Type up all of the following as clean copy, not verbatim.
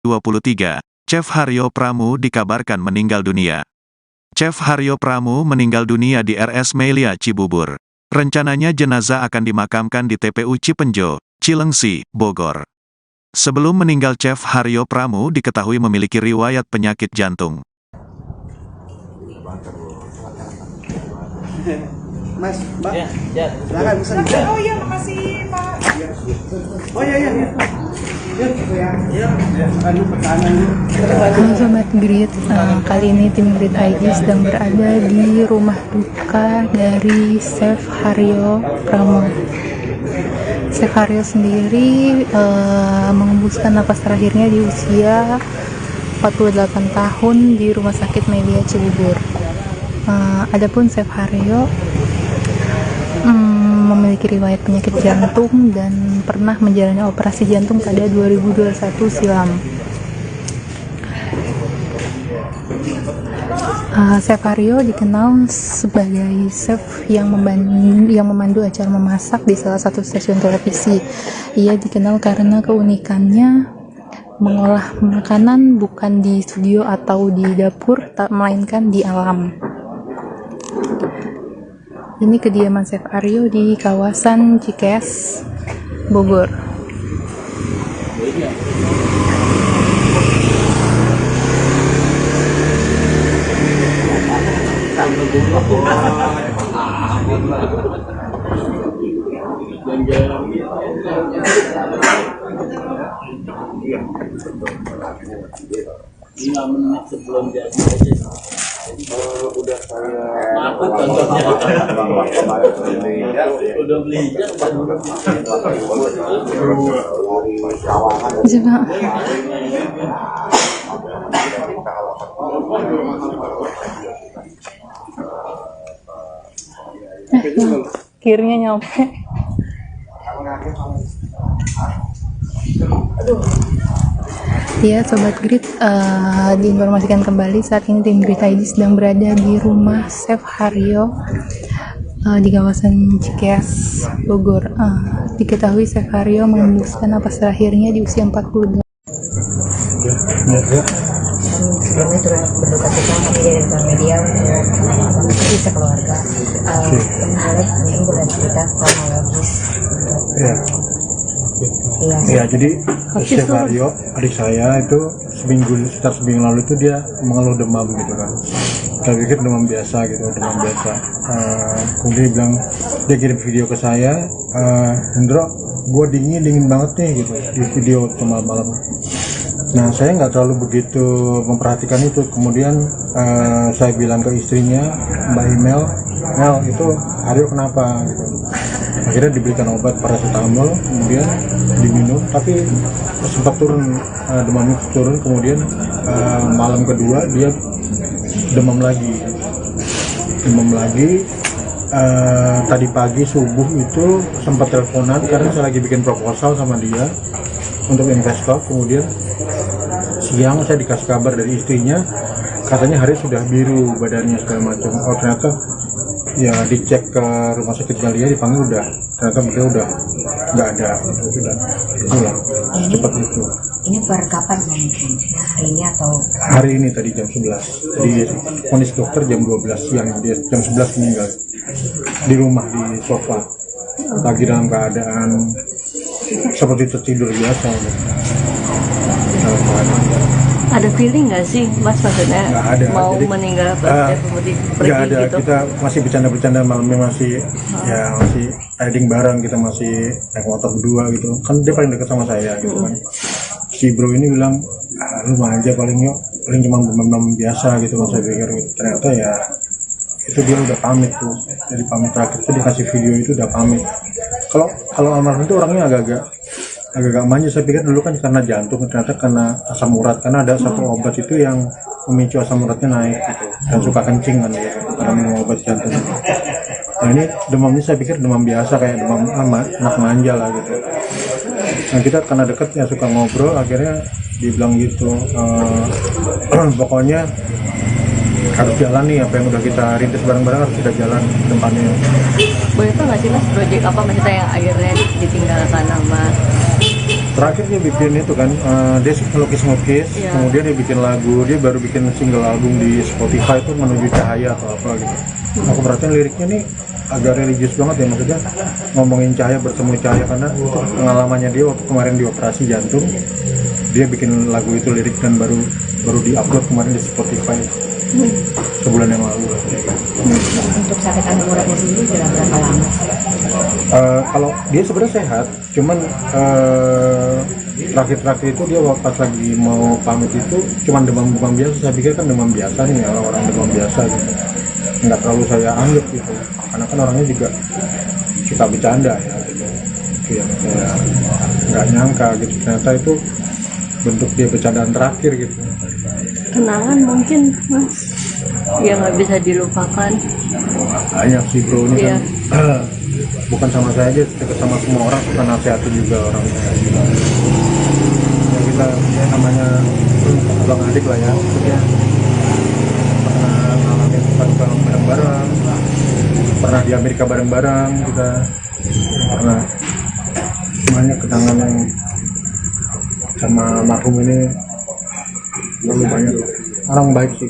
23, Chef Haryo Pramu dikabarkan meninggal dunia. Chef Haryo Pramu meninggal dunia di RS Melia Cibubur. Rencananya jenazah akan dimakamkan di TPU Cipenjo, Cilengsi, Bogor. Sebelum meninggal Chef Haryo Pramu diketahui memiliki riwayat penyakit jantung. Mas, Mbak, ya. silakan pesan. Oh iya, makasih Pak. Oh iya. Halo Sobat Grid, kali ini tim Grid ID sedang berada di rumah duka dari Chef Haryo Pramu. Chef Haryo sendiri mengembuskan napas terakhirnya di usia 48 tahun di Rumah Sakit Melia Cibubur. Adapun Chef Haryo memiliki riwayat penyakit jantung dan pernah menjalani operasi jantung pada 2021 silam. Chef Haryo dikenal sebagai chef yang memandu acara memasak di salah satu stasiun televisi. Ia dikenal karena keunikannya mengolah makanan bukan di studio atau di dapur, melainkan di alam. Ini kediaman Chef Haryo di kawasan Cikeas, Bogor. Sebelum jadi Udah saya udah beli Kirnya nyampe. Ya Sobat Grid, diinformasikan kembali saat ini tim Grid ID sedang berada di rumah Chef Haryo di kawasan Cikeas, Bogor. Diketahui Chef Haryo mengembuskan napas terakhirnya di usia 42. Sebelumnya turut berduka cita kami dari media untuk bisa keluarga. Boleh boleh cerita kronologis. Ya, jadi Chef Haryo, adik saya itu sekitar seminggu lalu itu dia mengeluh demam gitu kan. Saya pikir demam biasa gitu, demam biasa. Kemudian dia bilang, dia kirim video ke saya, Hendro, gue dingin banget nih gitu di video malam. Nah, saya nggak terlalu begitu memperhatikan itu. Kemudian saya bilang ke istrinya, Mbak Mel itu Haryo kenapa gitu. Akhirnya diberikan obat paracetamol, kemudian diminum, tapi sempat turun, demamnya turun. Kemudian malam kedua dia demam lagi. Tadi pagi subuh itu sempat teleponan karena saya lagi bikin proposal sama dia untuk investor. Kemudian siang saya dikasih kabar dari istrinya, katanya hari sudah biru badannya segala macam. Oh ternyata ya dicek ke rumah sakit Melia, dipanggil ternyata beliau udah nggak ada, udah pulang cepat itu. Ini per kapan mungkin? Hari ini atau? Hari ini tadi jam 11. Jadi vonis dokter jam 12 siang, dia jam 11 meninggal di rumah di sofa, lagi dalam keadaan seperti tertidur biasa. Ada feeling nggak sih Mas, maksudnya ada, mau jadi, meninggal pergi nggak ada gitu? Kita masih bercanda malamnya, masih riding bareng, kita masih naik motor berdua gitu kan. Dia paling dekat sama saya gitu kan. Si bro ini bilang, lu manja paling cuma demam biasa gitu. Saya pikir gitu. Ternyata ya itu dia udah pamit tuh. Jadi pamit terakhir itu dikasih video itu udah pamit. Kalau almarhum itu orangnya agak manja. Saya pikir dulu kan karena jantung, ternyata karena asam urat, karena ada satu obat itu yang memicu asam uratnya naik gitu, dan suka kencing kan dia karena minum obat jantung. Nah ini demamnya saya pikir demam biasa kayak demam anak manja lah gitu. Nah kita karena deket ya suka ngobrol, akhirnya dibilang gitu, pokoknya harus jalan nih, apa yang udah kita rintis bareng-bareng harus kita jalan depannya. Boleh tau nggak sih Mas, proyek apa maksudnya yang akhirnya ditinggalkan sama terakhir dia bikin itu kan, dia ngelukis-ngelukis, Iya. kemudian dia bikin lagu, dia baru bikin single album di Spotify itu Menuju Cahaya atau apa gitu. Aku perhatiin liriknya nih agak religius banget ya, maksudnya ngomongin cahaya bertemu cahaya, karena itu pengalamannya dia waktu kemarin di operasi jantung. Dia bikin lagu itu lirik dan baru diupload kemarin di Spotify sebulan yang lalu. Untuk sakit asam uratnya sendiri sudah berapa lama sih? Kalau dia sebenarnya sehat, cuman terakhir-terakhir itu dia pas lagi mau pamit itu cuman demam biasa. Saya pikir kan demam biasa nih, orang demam biasa gitu, nggak terlalu saya anggap gitu, karena kan orangnya juga suka bercanda ya gitu. Itu yang saya nggak nyangka gitu, ternyata itu bentuk dia bercandaan terakhir gitu. Kenangan mungkin Mas ya nggak bisa dilupakan. Banyak sih bro ini Iya. kan bukan sama saya aja, dekat sama semua orang, suka nasihatin juga orangnya ya, kita ya namanya abang adik lah ya, maksudnya pernah ngalamin suka bareng-bareng, pernah di Amerika bareng-bareng, kita pernah semuanya kenangan yang sama marhum ini lalu banyak. Orang baik sih,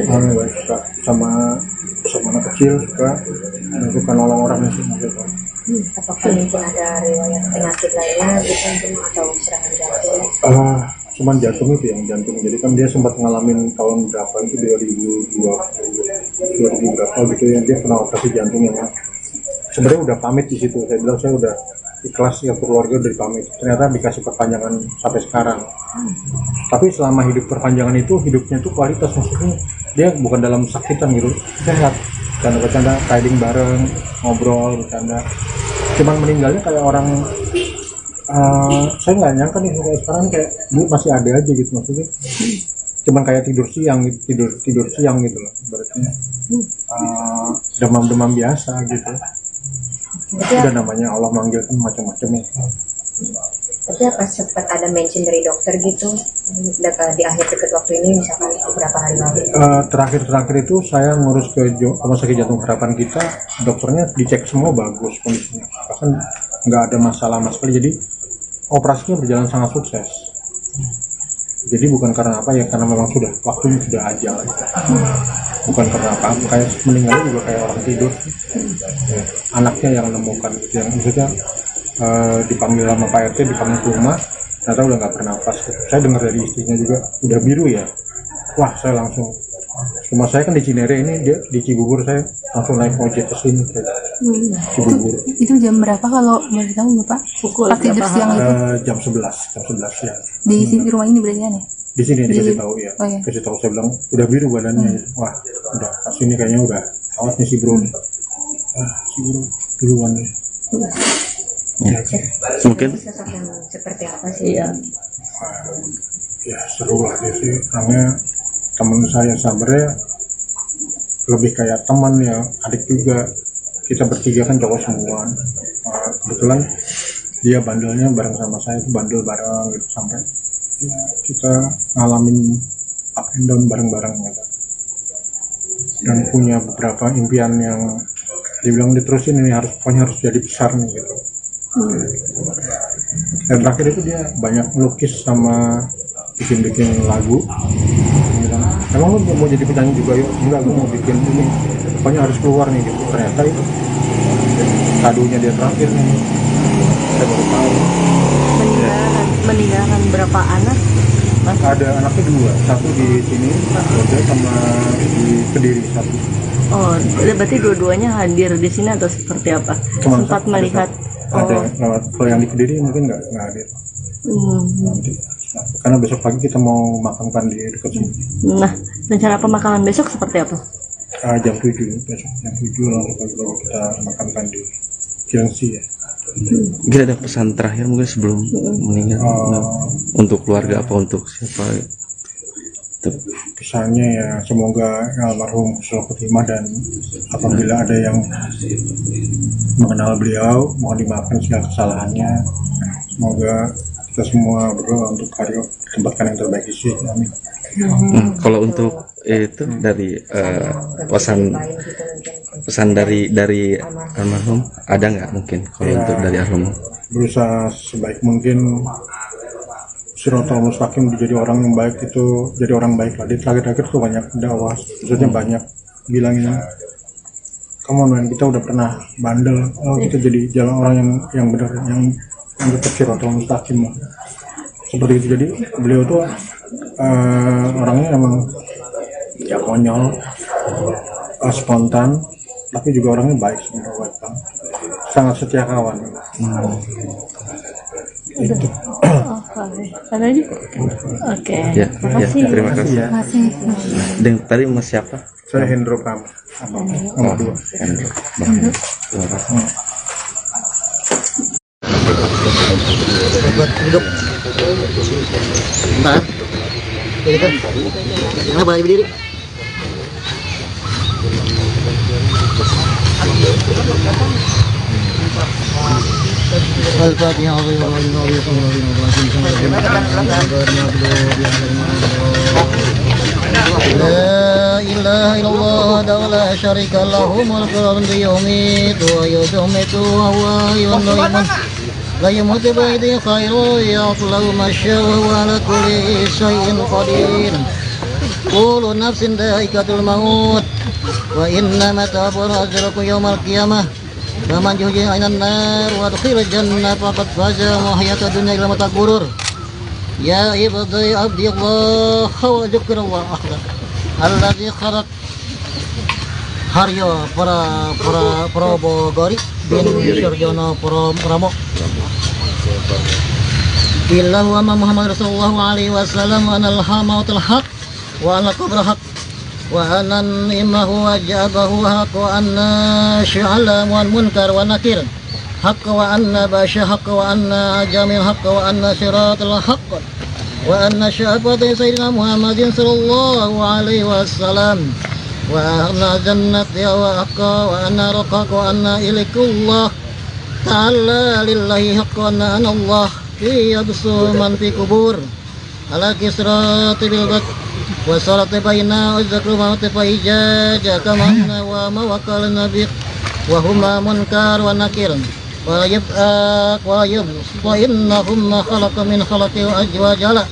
orang baik, suka sama anak kecil, suka nolong orang sih. Apakah mungkin ada riwayat penyakit lainnya gitu atau serangan jantung? Cuman jantung itu yang jantung. Jadi kan dia sempat ngalamin tahun berapa itu 2020 berapa gitu ya, dia kena operasi jantung yang sebenarnya udah pamit di situ. Saya bilang saya udah ikhlas ya, keluarga udah dipamit. Ternyata dikasih perpanjangan sampai sekarang. Tapi selama hidup perpanjangan itu hidupnya tuh kualitas, maksudnya dia bukan dalam sakitan gitu, sehat, bercanda-bercanda, riding bareng, ngobrol, bercanda. Cuman meninggalnya kayak orang, saya nggak nyangka nih kayak sekarang kayak dia masih ada aja gitu, maksudnya cuman kayak tidur siang gitu loh, berarti demam biasa gitu. Udah namanya Allah manggil kan macam-macam ya. Tapi apa sempat ada mention dari dokter gitu di akhir dekat waktu ini, misalkan beberapa hari lalu? Terakhir itu saya ngurus ke Rumah Sakit Jantung Harapan kita, dokternya dicek semua bagus kondisinya, bahkan nggak ada masalah sama sekali. Jadi operasinya berjalan sangat sukses. Jadi bukan karena apa ya, karena memang sudah waktunya sudah ajal. Bukan karena apa-apa, kayak meninggal juga kayak orang tidur. Anaknya yang menemukan gitu, yang maksudnya dipanggil sama Pak RT, dipanggil ke rumah, ternyata udah nggak bernafas. Saya dengar dari istrinya juga udah biru ya. Wah, saya langsung, rumah saya kan di Cinere, ini dia di Cibubur, saya langsung naik ojek ke sini ke Cibubur. Itu jam berapa kalau boleh tahu Bapak? Pukul Pas tidur berapa? siang itu Jam 11 ya. di sini rumah ini berarti kan ya? Di sini dikasih Di- tahu ya. oh iya. Kasih tahu, saya bilang udah biru badannya. Wah, udah pas ini kayaknya udah awat nih si bro. Si bro duluan deh. Mungkin Sosok yang seperti apa sih? Iya. Ya seru lah dia sih, karena teman saya sebenarnya lebih kayak teman ya, adik juga. Kita bertiga kan cowok semua. Kebetulan dia bandelnya bareng sama saya, itu bandel bareng gitu sampai ya, kita ngalamin up and down bareng-bareng gitu. Dan punya beberapa impian yang dibilang diterusin, ini pokoknya harus jadi besar nih gitu. Dan terakhir itu dia banyak melukis sama bikin lagu. Bilang, emang lu mau jadi penyanyi juga yuk? Enggak, gue mau bikin ini, pokoknya harus keluar nih gitu. Ternyata itu kadonya dia terakhir nih, saya baru tahu. Meninggalkan berapa anak Mas? Ada anaknya 2, satu di sini, Jogja, sama di Kediri satu. Oh, berarti dua-duanya hadir di sini atau seperti apa? Cuman Sempat satu, melihat. ada kalau yang di Kediri mungkin nggak hadir nanti, karena besok pagi kita mau makamkan di dekat sini. Nah, rencana pemakaman besok seperti apa? Jam 7 besok, jam 7 langsung pagi-pagi kita makamkan di Cilengsi ya. mungkin ada pesan terakhir mungkin sebelum meninggal, untuk keluarga apa untuk siapa? Kesannya ya semoga almarhum selalu khotimah, dan apabila ada yang mengenal beliau mohon dimaafkan segala kesalahannya. Semoga kita semua berdoa untuk Haryo ditempatkan yang terbaik di sini. Amin. Kalau untuk itu dari pesan pesan dari almarhum ada nggak mungkin kalau Ya. untuk dari almarhum? Berusaha sebaik mungkin Siratal Mustaqim jadi orang yang baik itu jadi orang baik lah. Di terakhir-terakhir tuh banyak dakwah, maksudnya banyak bilangin kamu men kita udah pernah bandel, kita jadi jalan orang yang benar yang dekat Siratal Mustaqim lah. Seperti itu. Jadi beliau tuh orangnya emang ya konyol, spontan, tapi juga orangnya baik sebenarnya, sangat setia kawan. Itu. Ada lagi? Oke. Ya, Makasih. ya, terima kasih. Ya, Masih. Dan tadi mas siapa? saya Hendro Pram, nomor 2. Hendro. Bang. Terima kasih. Duduk. Bentar. Gitu. Kenapa lagi berdiri? Al-Fatihah. La ilaha illallah wa la syarika lahu mulku wa yumiitu wa yumiitu wa huwa yuhyi la yamutu ba'da khairu ya'lamu ma syaa wa ala kulli syai'in qadir. Kullu nafsin dha'iqatul maut wa innama ta'budu yawmal qiyamah. Faman zuhziha 'anil nar wa udkhila jannata faqad faza wa hayatud dunya illa mata'ul ghurur. Ya ibadi abdillah wa dzikrullah akhir. Alladzi khalaq Haryo para Probogori bin Surjono Pramo. Billahu wa Muhammad Rasulullah alaihi wasallam wa anal hamautul haq wa anal qabra haq wa anan imahu wa jabahu haq wa anna sya'ala wal munkar wa nakir haq wa anna basya haq wa anna jamil haq wa anna siratal haq wa anna syafa'ati sayyidina Muhammadin sallallahu alaihi wasallam wa anna jannati wa haqqa wa anna raqaq wa anna ilikullah ta'ala lillahi haqqa wa anna Allah fi yabsu man fi kubur ala kisrati bil ghad wa salati baina uzakru ma tafaija kamanna wa mawakal nabi wa huma munkar wa nakir wa yab'aq wa yub wa innahum khalaqa min khalaqi wa ajwajala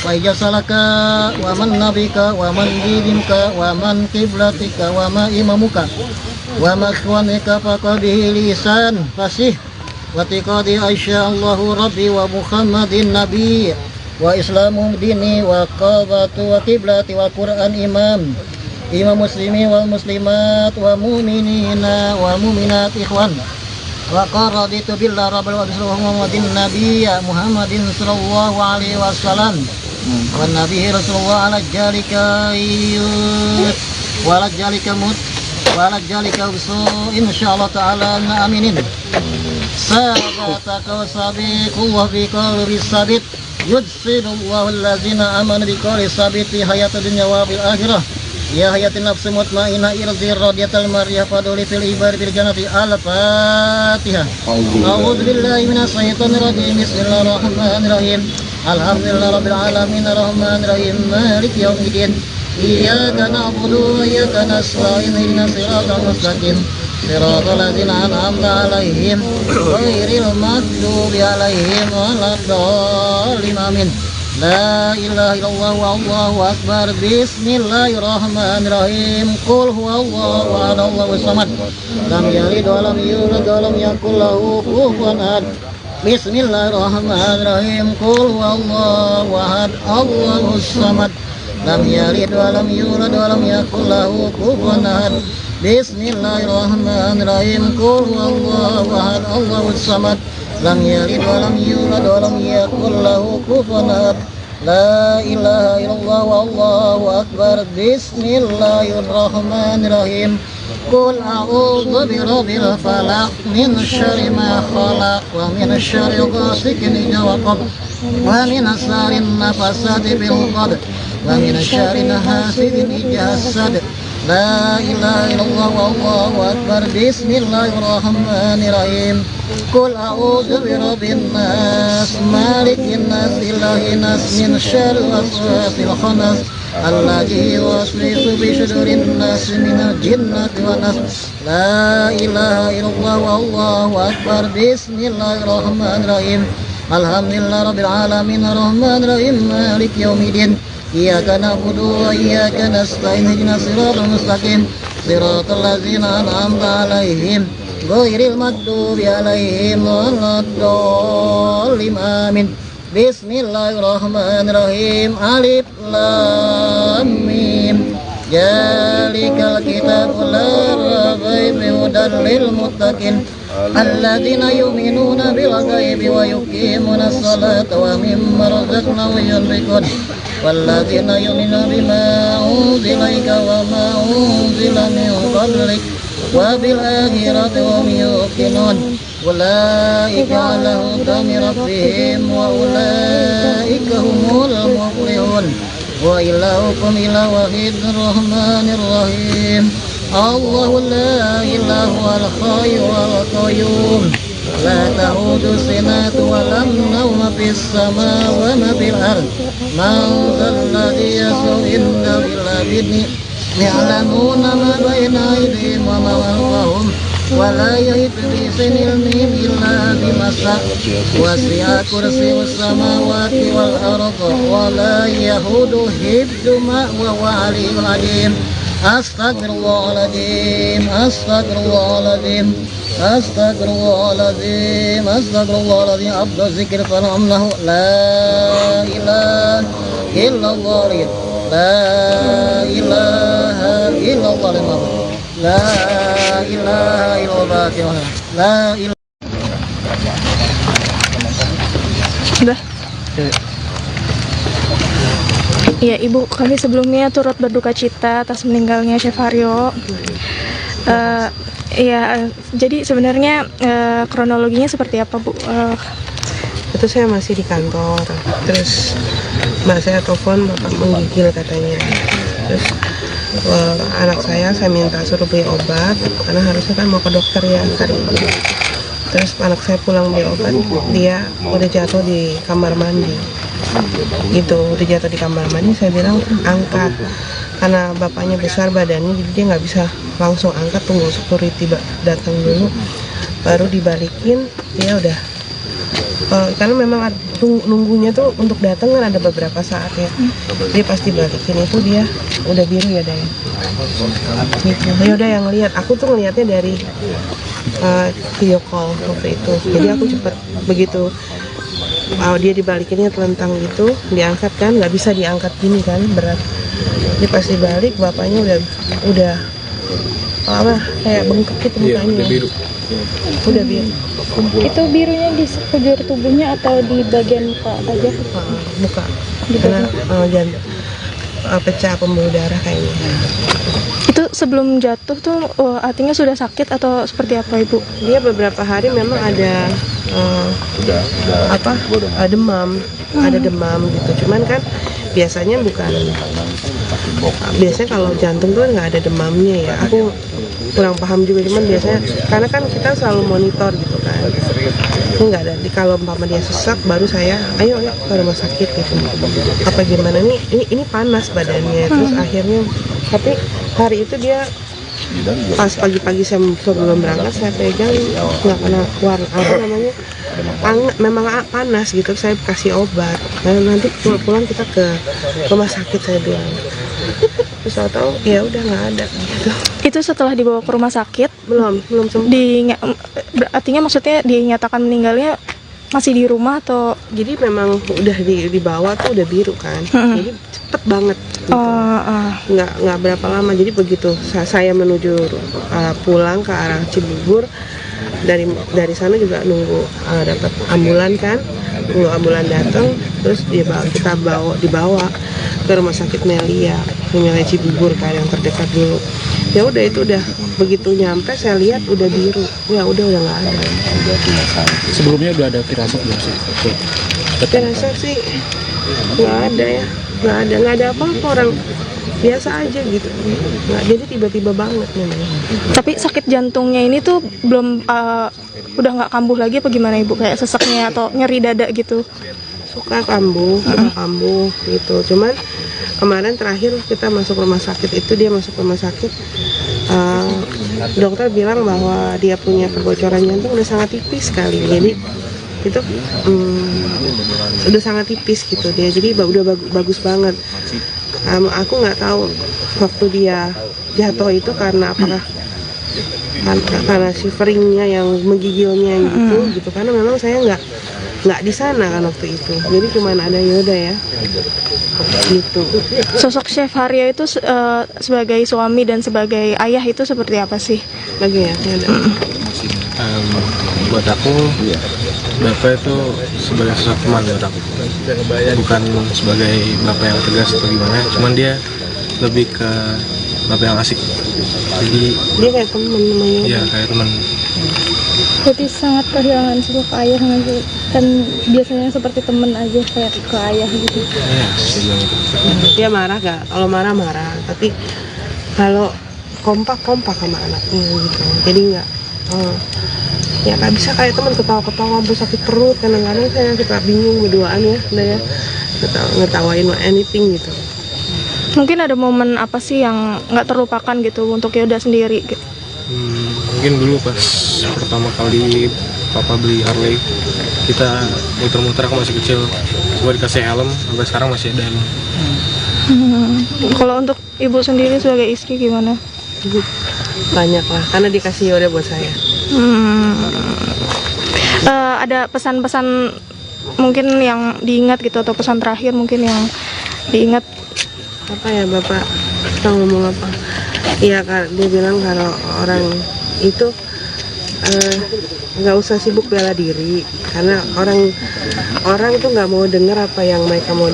wa ijasalaka wa man nabika wa man dinimka wa man qiblatika wa ma imamuka wa ma ikhwanika faqabihi lisan fasih wa tiqadi aisya Allahu rabbi wa Muhammadin nabi wa islamu dini wa qabatu wa qiblati wa Qur'an imam muslimi wal muslimat wa mu'minina wa mu'minat ikhwan wa qaraditu billah rabbil wa Muhammadin nabiyya Muhammadin sallallahu alaihi wasallam wa nabihi rasulullah ala jalika wa ala jalika mut wa ala jalika usu insyaallah ta'ala aminin sabataka wa sabiqullah bi qalbi sabit yudsilullahu allazina amanu bi qalbi sabit fi hayatid dunya wa fil akhirah ya hayatin nafsi mutmainah irzi radiyatal mariyah faduli fil ibar bil jannati al-fatihah. A'udzu billahi minas syaitonir rajim. Bismillahirrahmanirrahim. Alhamdulillahi rabbil alamin arrahmanir rahim maliki yaumiddin. Iyyaka na'budu wa iyyaka nasta'in ihdinas siratal mustaqim. Siratal ladzina an'amta 'alaihim ghairil maghdubi 'alaihim waladdallin. Amin. La ilaha illallah wa Allahu akbar. Bismillahirrahmanirrahim. Qul huwallahu ahad Allahus samad. Lam yalid wa lam yulad wa lam yakul lahu kufuwan ahad. Bismillahirrahmanirrahim. Qul huwallahu ahad Allahus samad. Lam yalid wa lam yulad wa lam yakul lahu kufuwan ahad. Bismillahirrahmanirrahim. Qul huwallahu ahad Allahus samad. Lam yalid wa lam yulad wa lam yakul lahu kufuwan ahad. La ilaha illallah wa Allahu akbar. Bismillahirrahmanirrahim. Qul a'udzu birabbil falaq min syarri ma khalaq wa min syarri ghasiqin idza waqab wa min syarri nafasati bil 'uqad wa min syarri hasidin idza hasad. La ilaha illallah wa Allahu akbar. Bismillahirrahmanirrahim. Qul a'udzu birabbin nas malikin nas ilahin nas min syarri waswasil khannas الذي يوسوس بصدور الناس من الجنة والناس لا إله إلا الله والله أكبر بسم الله الرحمن الرحيم الحمد لله رب العالمين الرحمن الرحيم مالك يوم الدين إياك نعبد وإياك نستعين اهدنا الصراط المستقيم صراط الذين أنعمت عليهم غير المغضوب عليهم ولا الضالين آمين بسم الله الرحمن الرحيم ألف لام ميم ذلك الكتاب لا ريب هدى للمتقين الذين يؤمنون بالغيب ويقيمون الصلاة ومما رزقناهم ينفقون والذين يؤمنون بما أنزل إليك وما أنزل من قبلك وبالآخرة هم يوقنون أولئك على هدى من ربهم وأولئك هم المفلحون وإلهكم إله واحد الرحمن الرحيم الله لا إله إلا الحي القيوم لا تأخذه سنة ولا نوم في السماء وما في الأرض من ذا الذي يشفع عنده إلا بإذنه يعلمون ما بين أيديهم وما خلفهم ولا يحيط بشيء علمهم إلا بما شاء وسع كرسيه السماوات والأرض ولا يئوده حفظهما وهو العلي العظيم أستغفر الله العظيم أستغفر الله العظيم أستغفر الله العظيم أستغفر الله العظيم أفضل الذكر فلعمله لا إله إلا الله لا إله إلا الله لا إله إلا الله لا إله. Sudah. Ya, Ibu, kami sebelumnya turut berduka cita atas meninggalnya Chef Haryo. Jadi sebenarnya kronologinya seperti apa, Bu? Itu saya masih di kantor, terus mbak saya telepon bapak menggigil katanya. Terus anak saya minta suruh beli obat karena harusnya kan mau ke dokter ya hari ini. Terus anak saya pulang beli obat, dia udah jatuh di kamar mandi. Gitu, udah jatuh di kamar mandi. Saya bilang angkat, karena bapaknya besar badannya, jadi dia nggak bisa langsung angkat, tunggu security datang dulu, baru dibalikin. Dia udah karena memang nunggunya tuh untuk datang kan ada beberapa saat ya. Dia pasti balikin itu dia udah biru ya Day. Gitu. Ya udah yang lihat, aku tuh ngelihatnya dari video call waktu itu. Jadi aku cepet begitu. Dia dibalikinnya telentang gitu, diangkat kan, nggak bisa diangkat gini kan, berat. Dia pasti balik, bapaknya udah kayak bengkak gitu mukanya. Udah biru. Itu birunya di sekujur tubuhnya atau di bagian muka aja? Muka. Karena pecah pembuluh darah kayaknya. Itu sebelum jatuh tuh artinya sudah sakit atau seperti apa, Ibu? Dia beberapa hari memang ada demam, ada demam gitu. Cuman kan biasanya biasanya kalau jantung tuh nggak ada demamnya ya. Aku kurang paham juga, cuman biasanya karena kan kita selalu monitor gitu kan. Ini nggak ada. Kalau umpama dia sesak, baru saya ayo ke rumah sakit gitu. Apa gimana nih? Ini panas badannya. Terus akhirnya, tapi hari itu dia pas pagi-pagi saya sebelum berangkat saya pegang nggak kena memang panas gitu. Saya kasih obat. Nah, nanti pulang kita ke rumah sakit saya bilang. Terus tahu ya udah nggak ada gitu. Itu setelah dibawa ke rumah sakit? Belum sempat. Artinya maksudnya dinyatakan meninggalnya masih di rumah atau? Jadi memang udah dibawa tuh udah biru kan. Jadi cepet banget gitu. Nggak berapa lama. Jadi begitu saya menuju pulang ke arah Cibubur, dari sana juga nunggu dapat ambulan kan, nunggu ambulan datang, terus kita dibawa ke rumah sakit Melia Cibubur kan, yang terdekat dulu. Ya udah, itu udah begitu nyampe saya lihat udah biru. Ya udah nggak ada. Sebelumnya udah ada firasat belum sih? Firasat sih nggak ada ya, nggak ada apa-apa, orang biasa aja gitu. Jadi tiba-tiba banget memang. Tapi sakit jantungnya ini tuh belum udah nggak kambuh lagi apa gimana, Ibu? Kayak seseknya atau nyeri dada gitu? suka kambuh gitu. Cuman kemarin terakhir kita masuk rumah sakit itu, dia masuk rumah sakit, dokter bilang bahwa dia punya kebocoran jantung udah sangat tipis sekali. Jadi itu udah sangat tipis gitu dia, jadi udah bagus banget. Aku nggak tahu waktu dia jatuh itu karena apakah karena shiveringnya yang menggigilnya gitu karena memang saya nggak di sana kan waktu itu, jadi cuman ada Yoda ya gitu. Sosok Chef Haryo itu sebagai suami dan sebagai ayah itu seperti apa sih? Lagi ya, Yoda. Buat aku, Bapak itu sebagai sosok teman buat aku, bukan sebagai Bapak yang tegas atau gimana, cuman dia lebih ke Bapak yang asik. Jadi dia kayak teman namanya. Iya, kayak teman. Jadi sangat kehilangan sosok ayah nanti, kan biasanya seperti teman aja kayak ke ayah gitu. Iya, dia marah gak? Kalau marah, tapi kalau kompak sama anaknya gitu. Jadi nggak ya nggak bisa kayak teman ketawa-ketawa sampai sakit perut. Kadang-kadang saya suka bingung berduaan ya, udah ya ngetawain anything gitu. Mungkin ada momen apa sih yang nggak terlupakan gitu untuk Yoda sendiri gitu? Mungkin dulu pas pertama kali Papa beli Harley, kita muter-muter, aku masih kecil, coba dikasih helm, sampai sekarang masih ada helm. Kalau untuk ibu sendiri sebagai istri gimana? Banyak lah, karena dikasih Yoda buat saya. Ada pesan-pesan mungkin yang diingat gitu, atau pesan terakhir mungkin yang diingat? Apa ya Bapak kita ngomong apa? Iya, dia bilang kalau orang itu nggak usah sibuk bela diri, karena orang tuh nggak mau dengar apa yang mereka mau,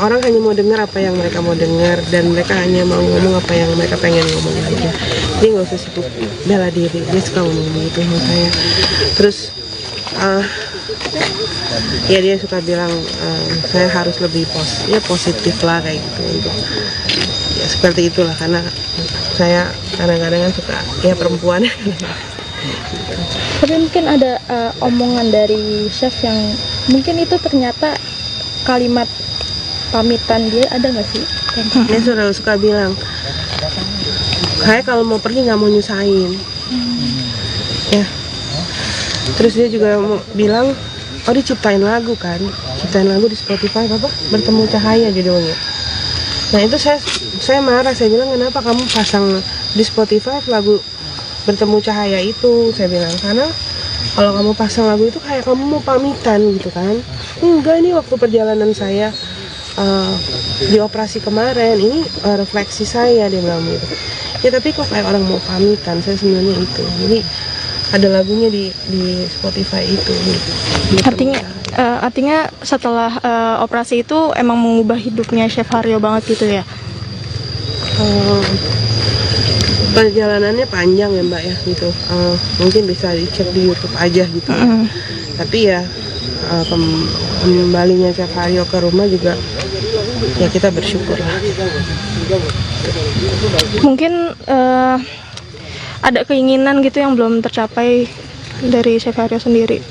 orang hanya mau dengar apa yang mereka mau dengar, dan mereka hanya mau ngomong apa yang mereka pengen ngomong aja. Jadi nggak usah sibuk bela diri, dia suka ngomong gitu sama saya. Terus ya dia suka bilang saya harus lebih positif lah kayak gitu, untuk ya seperti itulah, karena saya kadang-kadang kan suka ya perempuan. Tapi mungkin ada omongan dari chef yang mungkin itu ternyata kalimat pamitan dia, ada nggak sih? Dia suka bilang, kayak kalau mau pergi nggak mau nyusahin. Ya. Terus dia juga bilang, oh diciptain lagu di Spotify, apa? Bertemu Cahaya judulnya. Nah itu saya marah, saya bilang kenapa kamu pasang di Spotify lagu Bertemu Cahaya itu, saya bilang, karena kalau kamu pasang lagu itu kayak kamu mau pamitan gitu kan. Enggak, ini waktu perjalanan saya di operasi kemarin, ini refleksi saya, dia bilang gitu. Ya tapi kok kayak orang mau pamitan, saya sebenarnya itu. Jadi ada lagunya di Spotify itu gitu. Artinya setelah operasi itu emang mengubah hidupnya Chef Haryo banget gitu ya? Perjalanannya panjang ya Mbak ya gitu. Mungkin bisa dicek di YouTube aja gitu. Tapi ya kembalinya Chef Haryo ke rumah juga ya kita bersyukur lah. Mungkin ada keinginan gitu yang belum tercapai dari Chef Haryo sendiri?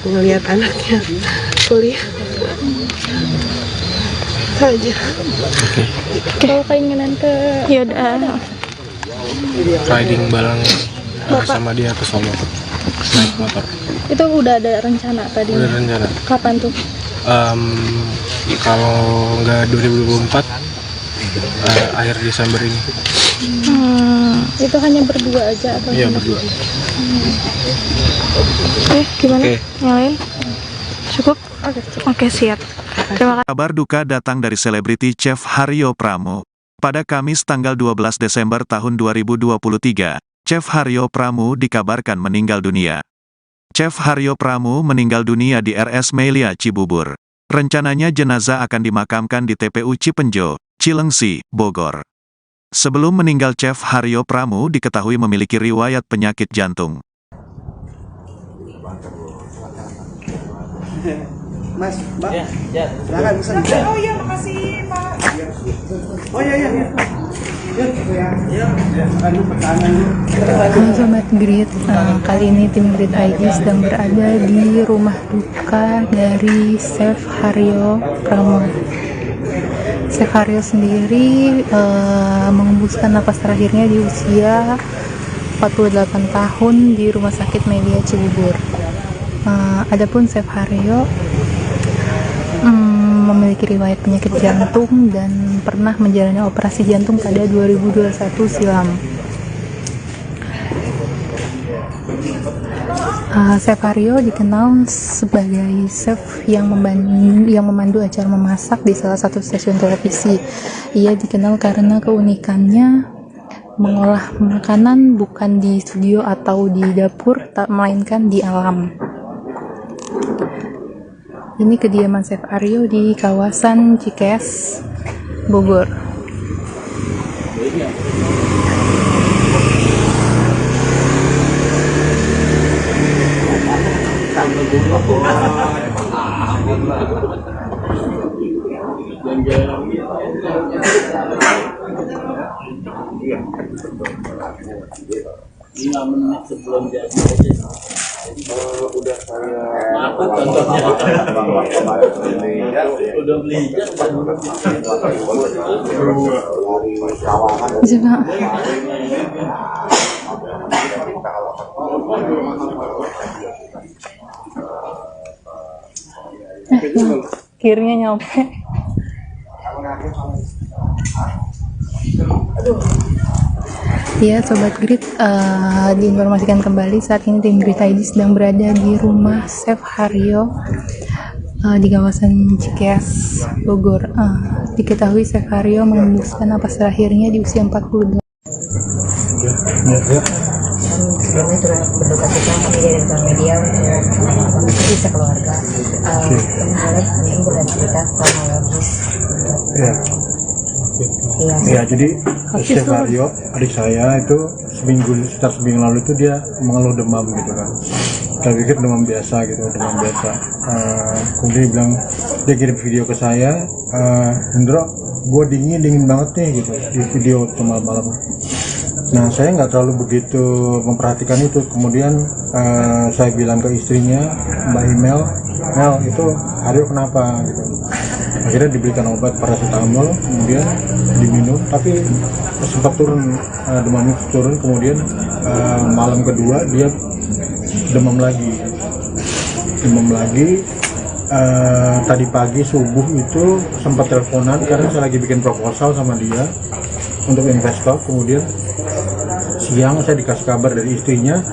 Ngelihat anaknya kuliah saja. Kalau keinginan ke Yoda riding bareng sama dia ke Solo, naik motor. Itu udah ada rencana tadi? Udah rencana. Kapan tuh? Kalau nggak 2024, akhir Desember ini. Itu hanya berdua aja atau? Iya, berdua. Gimana? Yang lain? Cukup? Oke, siap. Terima kasih. Kabar duka datang dari selebriti Chef Haryo Pramo. Pada Kamis tanggal 12 Desember tahun 2023, Chef Haryo Pramo dikabarkan meninggal dunia. Chef Haryo Pramo meninggal dunia di RS Melia Cibubur. Rencananya jenazah akan dimakamkan di TPU Cipenjo, Cilengsi, Bogor. Sebelum meninggal, Chef Haryo Pramo diketahui memiliki riwayat penyakit jantung. Mas, Mbak. Ya. Silakan pesan. Oh iya, makasih Pak. Oh iya. Halo Sobat Grid, kali ini tim Grid ID sedang berada di rumah duka dari Chef Haryo Pramo. Chef Haryo sendiri mengembuskan napas terakhirnya di usia 48 tahun di Rumah Sakit Melia Cibubur. Adapun Chef Haryo memiliki riwayat penyakit jantung dan pernah menjalani operasi jantung pada 2021 silam. Chef Haryo dikenal sebagai chef yang memandu acara memasak di salah satu stasiun televisi. Ia dikenal karena keunikannya mengolah makanan bukan di studio atau di dapur, melainkan di alam. Ini kediaman Chef Haryo di kawasan Cikeas, Bogor. Lima menit sebelum jadi aja. Udah saya Apa contohnya? Udah beli Juga. Akhirnya nyampe. Ya Sobat Grid, diinformasikan kembali saat ini tim Grid ID sedang berada di rumah Chef Haryo di kawasan Cikeas, Bogor. Diketahui Chef Haryo mengembuskan napas terakhirnya di usia 42. Sebelumnya turut berduka cita kami dari media untuk bisa keluarga. Boleh mungkin boleh cerita kronologis. Ya, jadi Chef Haryo, adik saya itu sekitar seminggu lalu itu dia mengeluh demam gitu kan. Saya pikir demam biasa gitu, kemudian dia bilang, dia kirim video ke saya, Hendro, gue dingin banget nih gitu di video malam. Nah, saya nggak terlalu begitu memperhatikan itu. Kemudian saya bilang ke istrinya, Mbak Mel itu Haryo kenapa gitu. Akhirnya diberikan obat paracetamol, kemudian diminum, tapi sempat turun, demamnya turun, kemudian malam kedua dia demam lagi. Tadi pagi subuh itu sempat teleponan karena saya lagi bikin proposal sama dia untuk investor. Kemudian siang saya dikasih kabar dari istrinya,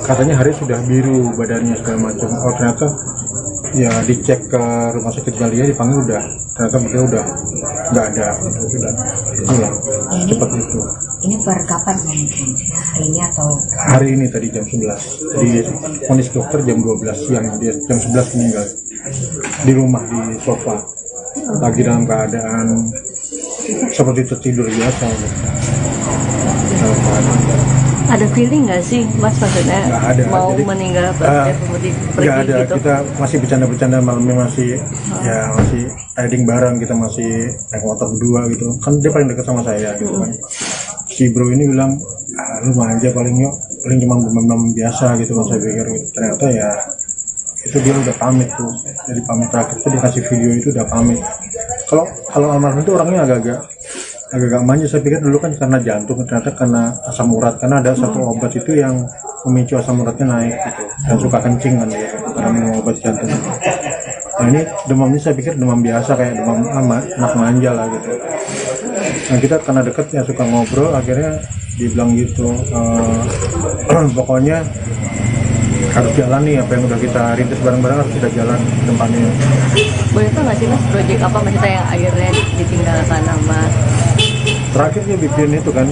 katanya hari sudah biru badannya segala macam. Oh ternyata ya dicek ke rumah sakit Melia, dipanggil ternyata beliau udah nggak ada. Itulah cepat itu. Ini per kapan mungkin? Hari ini atau? Hari ini tadi jam 11. Di vonis dokter jam 12 siang, dia jam 11 meninggal di rumah di sofa, lagi dalam keadaan seperti tertidur biasa. Ada feeling nggak sih Mas, maksudnya ada, mau jadi, meninggal pergi nggak ada gitu? Kita masih bercanda malamnya, masih riding bareng, kita masih naik motor berdua gitu kan. Dia paling dekat sama saya gitu kan. Si bro ini bilang, lu manja paling cuma demam biasa gitu kan. Saya pikir gitu. Ternyata ya itu dia udah pamit tuh. Jadi pamit terakhir itu dikasih video itu udah pamit. Kalau almarhum itu orangnya agak manja. Saya pikir dulu kan karena jantung, ternyata karena asam urat, karena ada satu obat itu yang memicu asam uratnya naik gitu, dan suka kencing kan dia karena minum obat jantung. Nah ini demamnya saya pikir demam biasa, kayak demam anak manja lah gitu. Nah kita karena deket ya suka ngobrol, akhirnya dibilang gitu, pokoknya harus jalan nih, apa yang udah kita rintis bareng-bareng harus kita jalan ke depannya. Boleh tau nggak sih Mas, proyek apa maksudnya yang akhirnya ditinggalkan sama? Terakhir dia bikin itu kan,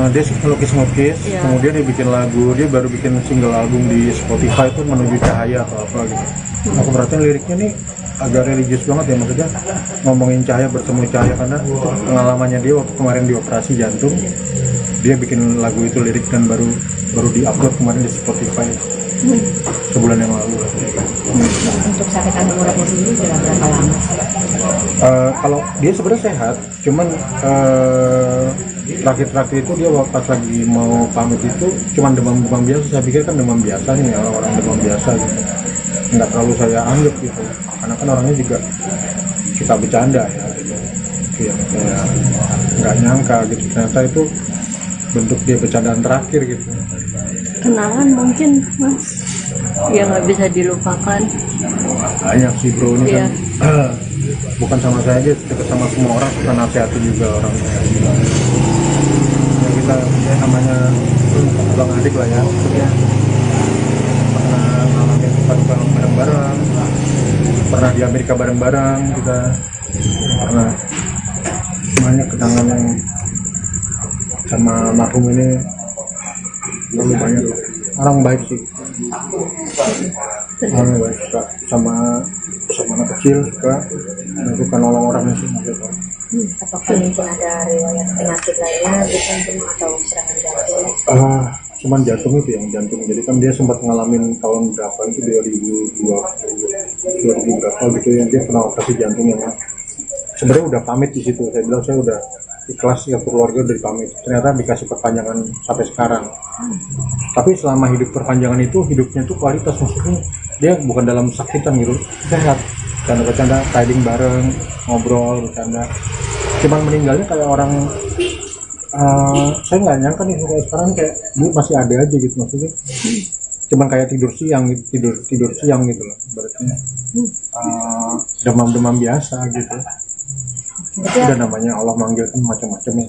dia ngelukis-ngelukis, kemudian dia bikin lagu, dia baru bikin single album di Spotify itu Menuju Cahaya atau apa gitu. Aku perhatiin liriknya nih agak religius banget ya, maksudnya ngomongin cahaya, bertemu cahaya, karena pengalamannya dia waktu kemarin di operasi jantung, dia bikin lagu itu lirik dan baru di-upload kemarin di Spotify. sebulan yang lalu. Untuk sakit asam uratnya sendiri sudah berapa lama sih? Kalau dia sebenarnya sehat, cuman terakhir-terakhir itu dia pas lagi mau pamit itu cuman demam biasa. Saya pikir kan demam biasa nih, orang-orang demam biasa gitu, nggak terlalu saya anggap gitu, karena kan orangnya juga suka bercanda ya gitu. Itu yang saya nggak nyangka gitu, ternyata itu bentuk dia bercandaan terakhir gitu. Kenangan mungkin mas ya nggak bisa dilupakan. Banyak sih bro ini Iya. kan bukan sama saya aja, dekat sama semua orang, suka nasihatin juga orangnya. Ya kita ya namanya abang adik lah ya, pernah ngalamin suka bareng-bareng, pernah di Amerika bareng-bareng, kita pernah banyak kenangan yang sama marhum ini. Terlalu banyak orang baik sih, orang baik, suka sama anak kecil, suka juga nolong orang sih gitu. Apakah mungkin ada riwayat penyakit lainnya gitu atau serangan jantung? Cuman jantung itu yang jantung, jadi kan dia sempat ngalamin tahun berapa itu 2020 berapa gitu yang dia kena operasi jantung yang sebenarnya udah pamit di situ. Saya bilang saya udah ikhlas ya, keluarga dari pamit, ternyata dikasih perpanjangan sampai sekarang. Tapi selama hidup perpanjangan itu hidupnya tuh kualitas, maksudnya dia bukan dalam sakitan gitu, sehat, bercanda-bercanda, riding bareng, ngobrol, bercanda. Cuman meninggalnya kayak orang saya nggak nyangka nih kayak sekarang kayak dia masih ada aja gitu, maksudnya cuman kayak tidur siang gitu loh, berarti demam biasa gitu. Udah namanya Allah manggil kan macam-macam ya.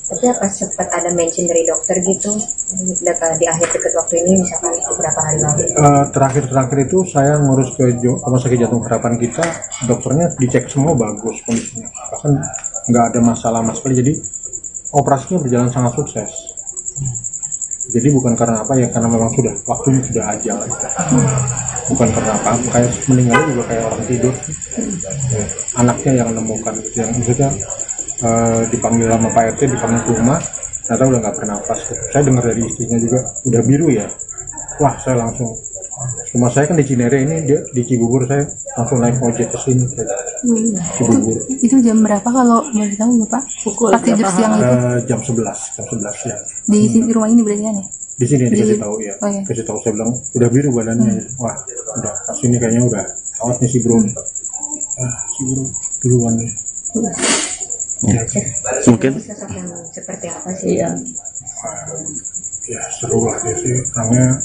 Tapi apa sempat ada mention dari dokter gitu di akhir dekat waktu ini, misalkan beberapa hari lalu? Terakhir itu saya ngurus ke Rumah Sakit Jantung Harapan kita, dokternya dicek semua bagus kondisinya, bahkan nggak ada masalah sama sekali, jadi operasinya berjalan sangat sukses. Jadi bukan karena apa ya, karena memang sudah waktunya sudah ajal, bukan karena apa, kayak meninggal juga kayak orang tidur. Anaknya yang menemukan gitu, yang maksudnya dipanggil sama Pak RT, dipanggil ke rumah, ternyata udah nggak bernapas gitu. Saya dengar dari istrinya juga udah biru ya, wah saya langsung, rumah saya kan di Cinere, ini dia di Cibubur, saya langsung naik ojek ke sini ke Cibubur. Itu jam berapa kalau boleh tahu Bapak? Pas tidur siang itu? Jam 11 siang. Di rumah ini berarti kan ya? Di sini dikasih tahu ya. Oh, iya. Kasih tahu, saya bilang udah biru badannya. Wah, udah pas ini kayaknya udah awatnya si bro. Si bro duluan deh. Mungkin Sosok yang seperti apa sih? Iya. Ya seru lah dia sih, karena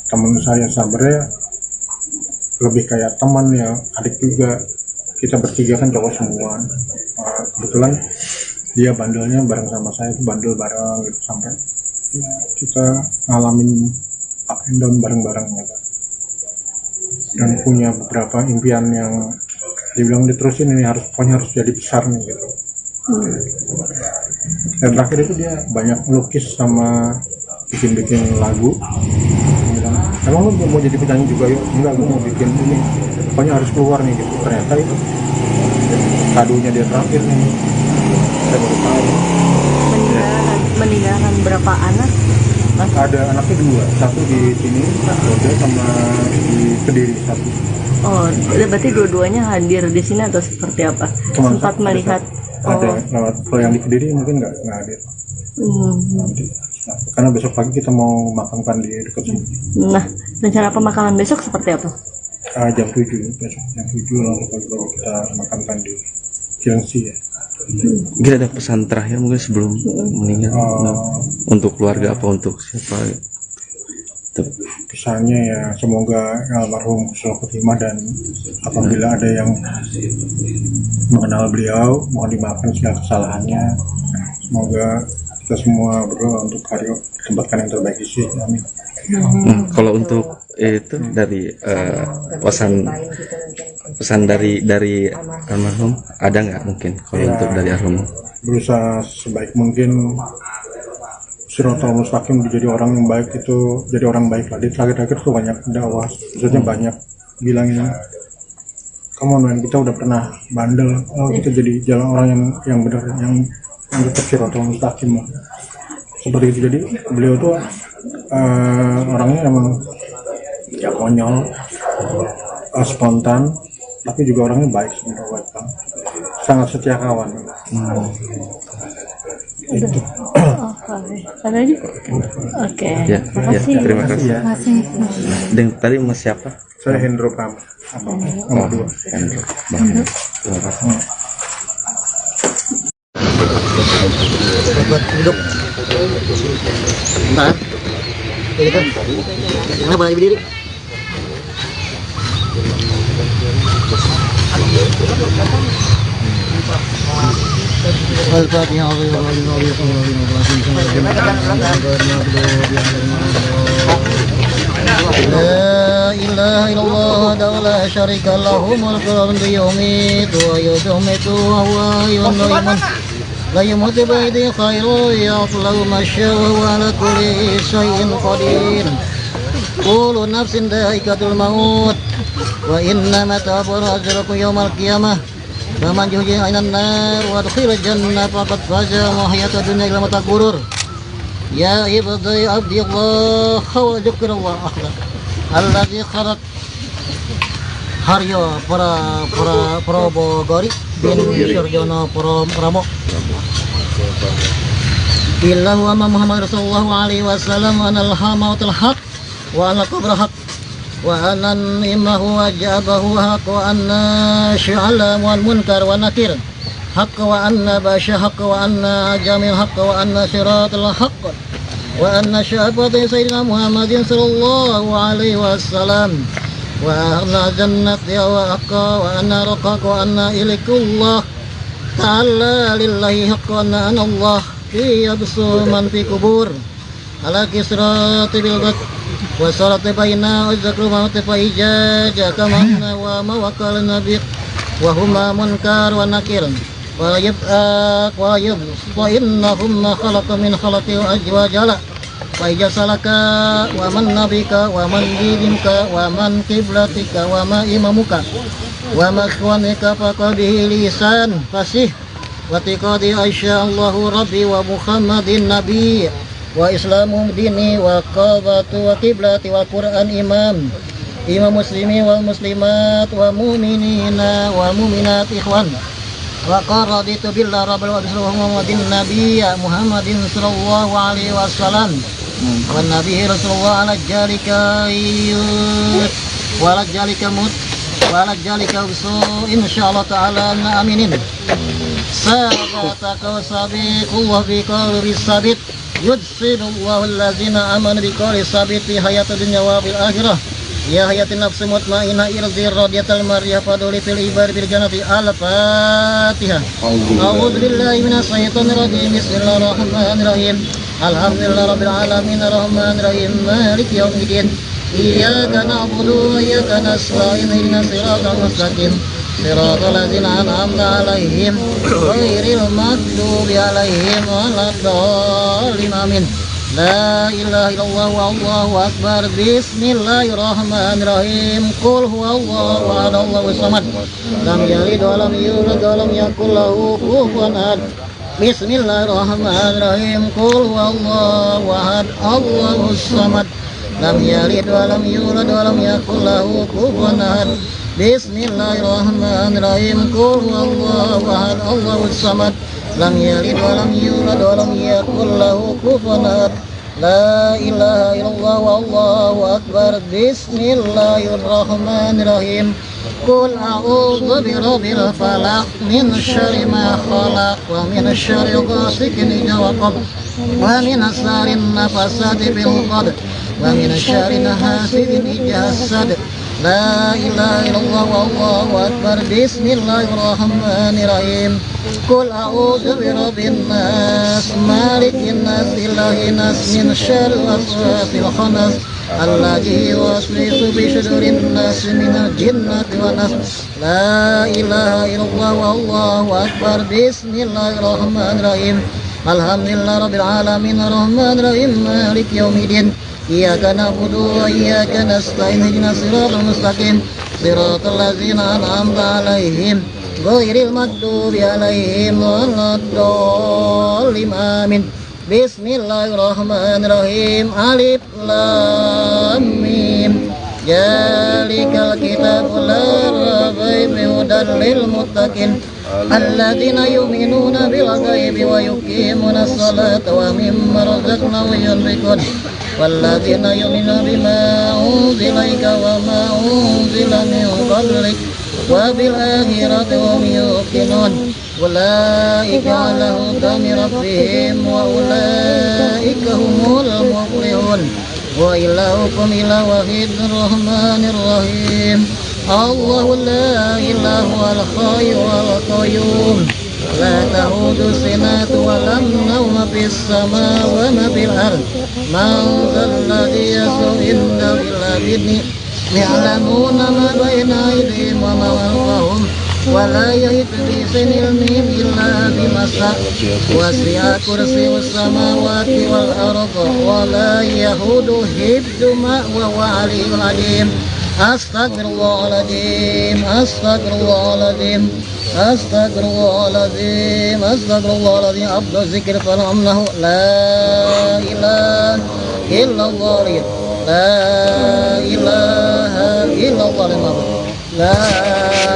teman saya sabarnya lebih kayak teman ya, adik juga. Kita bertiga kan cowok semua. Kebetulan dia bandelnya bareng sama saya, itu bandel bareng gitu sampai ya, kita ngalamin up and down bareng-bareng gitu. Dan punya beberapa impian yang dibilang diterusin ini pokoknya harus jadi besar nih gitu. Dan terakhir itu dia banyak melukis sama bikin lagu. Dia bilang, emang lu mau jadi penyanyi juga yuk? Enggak, gue mau bikin ini, pokoknya harus keluar nih gitu. Ternyata itu kadonya dia terakhir nih, saya baru tahu. Meninggalkan berapa anak? Mas? Ada anaknya 2, satu di sini, Roda, sama di Kediri satu. Oh, berarti dua-duanya hadir di sini atau seperti apa? Sempat melihat. Ada lewat, kalau yang di Kediri mungkin nggak hadir. Nanti, karena besok pagi kita mau makamkan di dekat sini. Nah, rencana pemakaman besok seperti apa? Jam 7 besok, jam 7 langsung pagi-pagi kita makamkan di Cilengsi ya. mungkin ada pesan terakhir mungkin sebelum meninggal untuk keluarga apa untuk siapa? Pesannya ya semoga almarhum selalu khotimah, dan apabila ada yang mengenal beliau mohon dimaafkan segala kesalahannya. Semoga kita semua berdoa untuk Haryo ditempatkan yang terbaik di sini. Amin. Kalau untuk itu dari pesan dari almarhum ada nggak mungkin kalau Ya, untuk dari almarhum? berusaha sebaik mungkin Siratal Mustaqim, jadi orang yang baik itu jadi orang baik lah. Di terakhir-terakhir tuh banyak dakwah, maksudnya banyak bilangin, kamu men kita udah pernah bandel, kita jadi jalan orang yang benar, yang tetap Siratal Mustaqim lah. Seperti itu. Jadi beliau tuh Orangnya emang ya konyol, spontan, tapi juga orangnya baik sebenarnya, baik banget. Sangat setia kawan. Itu. Ada lagi? Oke. Ya, Makasih. ya, terima kasih. Ya. Dan tadi Mas siapa? Saya Hendro Pram. Nomor 2. Hendro. Bang. Terima kasih. Buat duduk. Bentar. Ini kan. Kenapa lagi berdiri? Al-Fatihah. La ilaha illallah wa la syarika lahu mulku wa yumiitu wa yumiitu wa huwa yuhyi la yamutu ba'da khairu ya'lamu ma syaa wa ala kulli syai'in qadir. Kullu nafsin dha'iqatul maut wa innama ta'budu yawmal qiyamah. Faman yuhyi 'alan nar wa adkhila jannah faqad faza wa hayatud dunya illa mata'ul ghurur. Ya ibadi abdillah wa dzikrullah akhlaq alladzi khalaq Haryo para Probogori bin Surjono Pramo Billahu wa Muhammad Rasulullah alaihi wasallam wa anal hamautul haq wa anal qabra haq wa anan imahu wa jabahu haq wa anna sya'ala wal munkar wa nakir haq wa anna basya haq wa anna jamil haq wa anna siratal haq wa anna syafati sayyidina Muhammadin sallallahu alaihi wasallam wa anna jannati wa haqqa wa anna raqaq wa anna ilikullah ta'ala lillahi haqqa wa anna Allah fi yabsu man fi kubur ala kisrati bil ghad wa salati baina uzakru ma tafaija kamanna wa mawakal nabi wa huma munkar wa nakir wa yab'aq wa innahum khalaqa min khalaqi wa ajwajala wa ijasalaka wa man nabika wa man dinka wa man qiblatika wa ma imamuka wa makhwanika faqabihi lisan fasih wa tiqadi aisya Allahu rabbi wa Muhammadin nabi wa islamu dini wa qabatu wa qiblati wa Qur'an imam muslimi wal muslimat wa mu'minina wa mu'minat ikhwan wa qaraditu billah rabbil wa Muhammadin nabiyya Muhammadin sallallahu alaihi wasallam wa nabiy Rasulullah ala jalika yut wa ala jalika mut wa ala jalika usu insyaallah ta'ala aminin sabataka sabiqullah bi qalbi sabit yudsilullahu allazina amanu bi qalbi sabit fi hayatid dunya wa fil akhirah ya hayatin nafsi mutmainah irzi radiyatal mariyah faduli fil ibar bil jannati al-fatihah a'udzu billahi minas syaitonir rajim bismillahirrahmanirrahim alhamdulillahi rabbil alamin arrahmanir rahim maliki yaumiddin iyyaka na'budu wa iyyaka nasta'in ihdinas siratal mustaqim siratal ladzina an'amta 'alaihim ghairil maghdubi 'alaihim waladdallin amin. La ilaha illallah wallahu akbar. Bismillahirrahmanirrahim. Qul huwallahu ahad Allahus samad. Lam yalid wa lam yulad wa lam yakul lahu kufuwan ahad. Bismillahirrahmanirrahim. Qul huwallahu ahad Allahus samad. Lam yalid wa lam yulad wa lam yakul lahu kufuwan ahad. Bismillahirrahmanirrahim. Qul huwallahu ahad Allahus samad. Lam yalid wa lam yulad wa lam yakul lahu kufuwan ahad. La ilaha illallah wallahu akbar. Bismillahirrahmanirrahim. Qul a'udzu birabbil falaq min syarri ma khalaq wa min syarri ghasiqin idza waqab wa min syarri nafasati fil 'uqad wa min syarri hasidin idza hasad. La ilaha illallah wallahu akbar. Bismillahirrahmanirrahim. Qul a'udzu birabbin nas malikin nas ilahin nas min syarril waswasil khannas alladzi yuwaswisu fi sudurin nas minal jinnati wan nas. La ilaha illallah wallahu akbar. Bismillahirrahmanirrahim. Alhamdulillahi rabbil alamin arrahmanir rahim maliki yaumiddin iyyaka na'budu wa iyyaka nasta'in ihdinas siratal mustaqim siratal ladzina an'amta 'alaihim ghairil maghdubi 'alaihim waladdallin amin. Bismillahirrahmanirrahim. Alif lam mim. Zalikal kitabu la raiba fihi hudan lil muttaqin alladzina yu'minuna bil ghaibi wa yuqimuna as-salata wa mimma razaqnahum yunfiqun walladzina yu'minuna bima unzila ilaika wa ma unzila min qablik wa bil akhirati hum yuqinun ulaika ala hudan min rabbihim wa ulaika humul muflihun wa ilahukum ilahu wahidun rahmanir rahim. Allahu la ilaha al hayyul qayyum la ta'udu sinatu wa lam nawma fis samawati wa ma fil ard man dhal ladzi yashfa'u indahu illa bi'idhnihi ya'lamuna ma bayna aydihim wa ma khalfahum wa la yuhituna bi shay'in min ilmihi illa bima sha'a wasi'a kursiyyuhu samawati wal arda wa la yahuduhu hifdhuhuma wa huwa al-'aliyyul 'azim. Astagfirullahaladzim, astagfirullahaladzim, astagfirullahaladzim, astagfirullahaladzim. Abdul zikir falamnahu la ilaha illallah, la ilaha illallah, la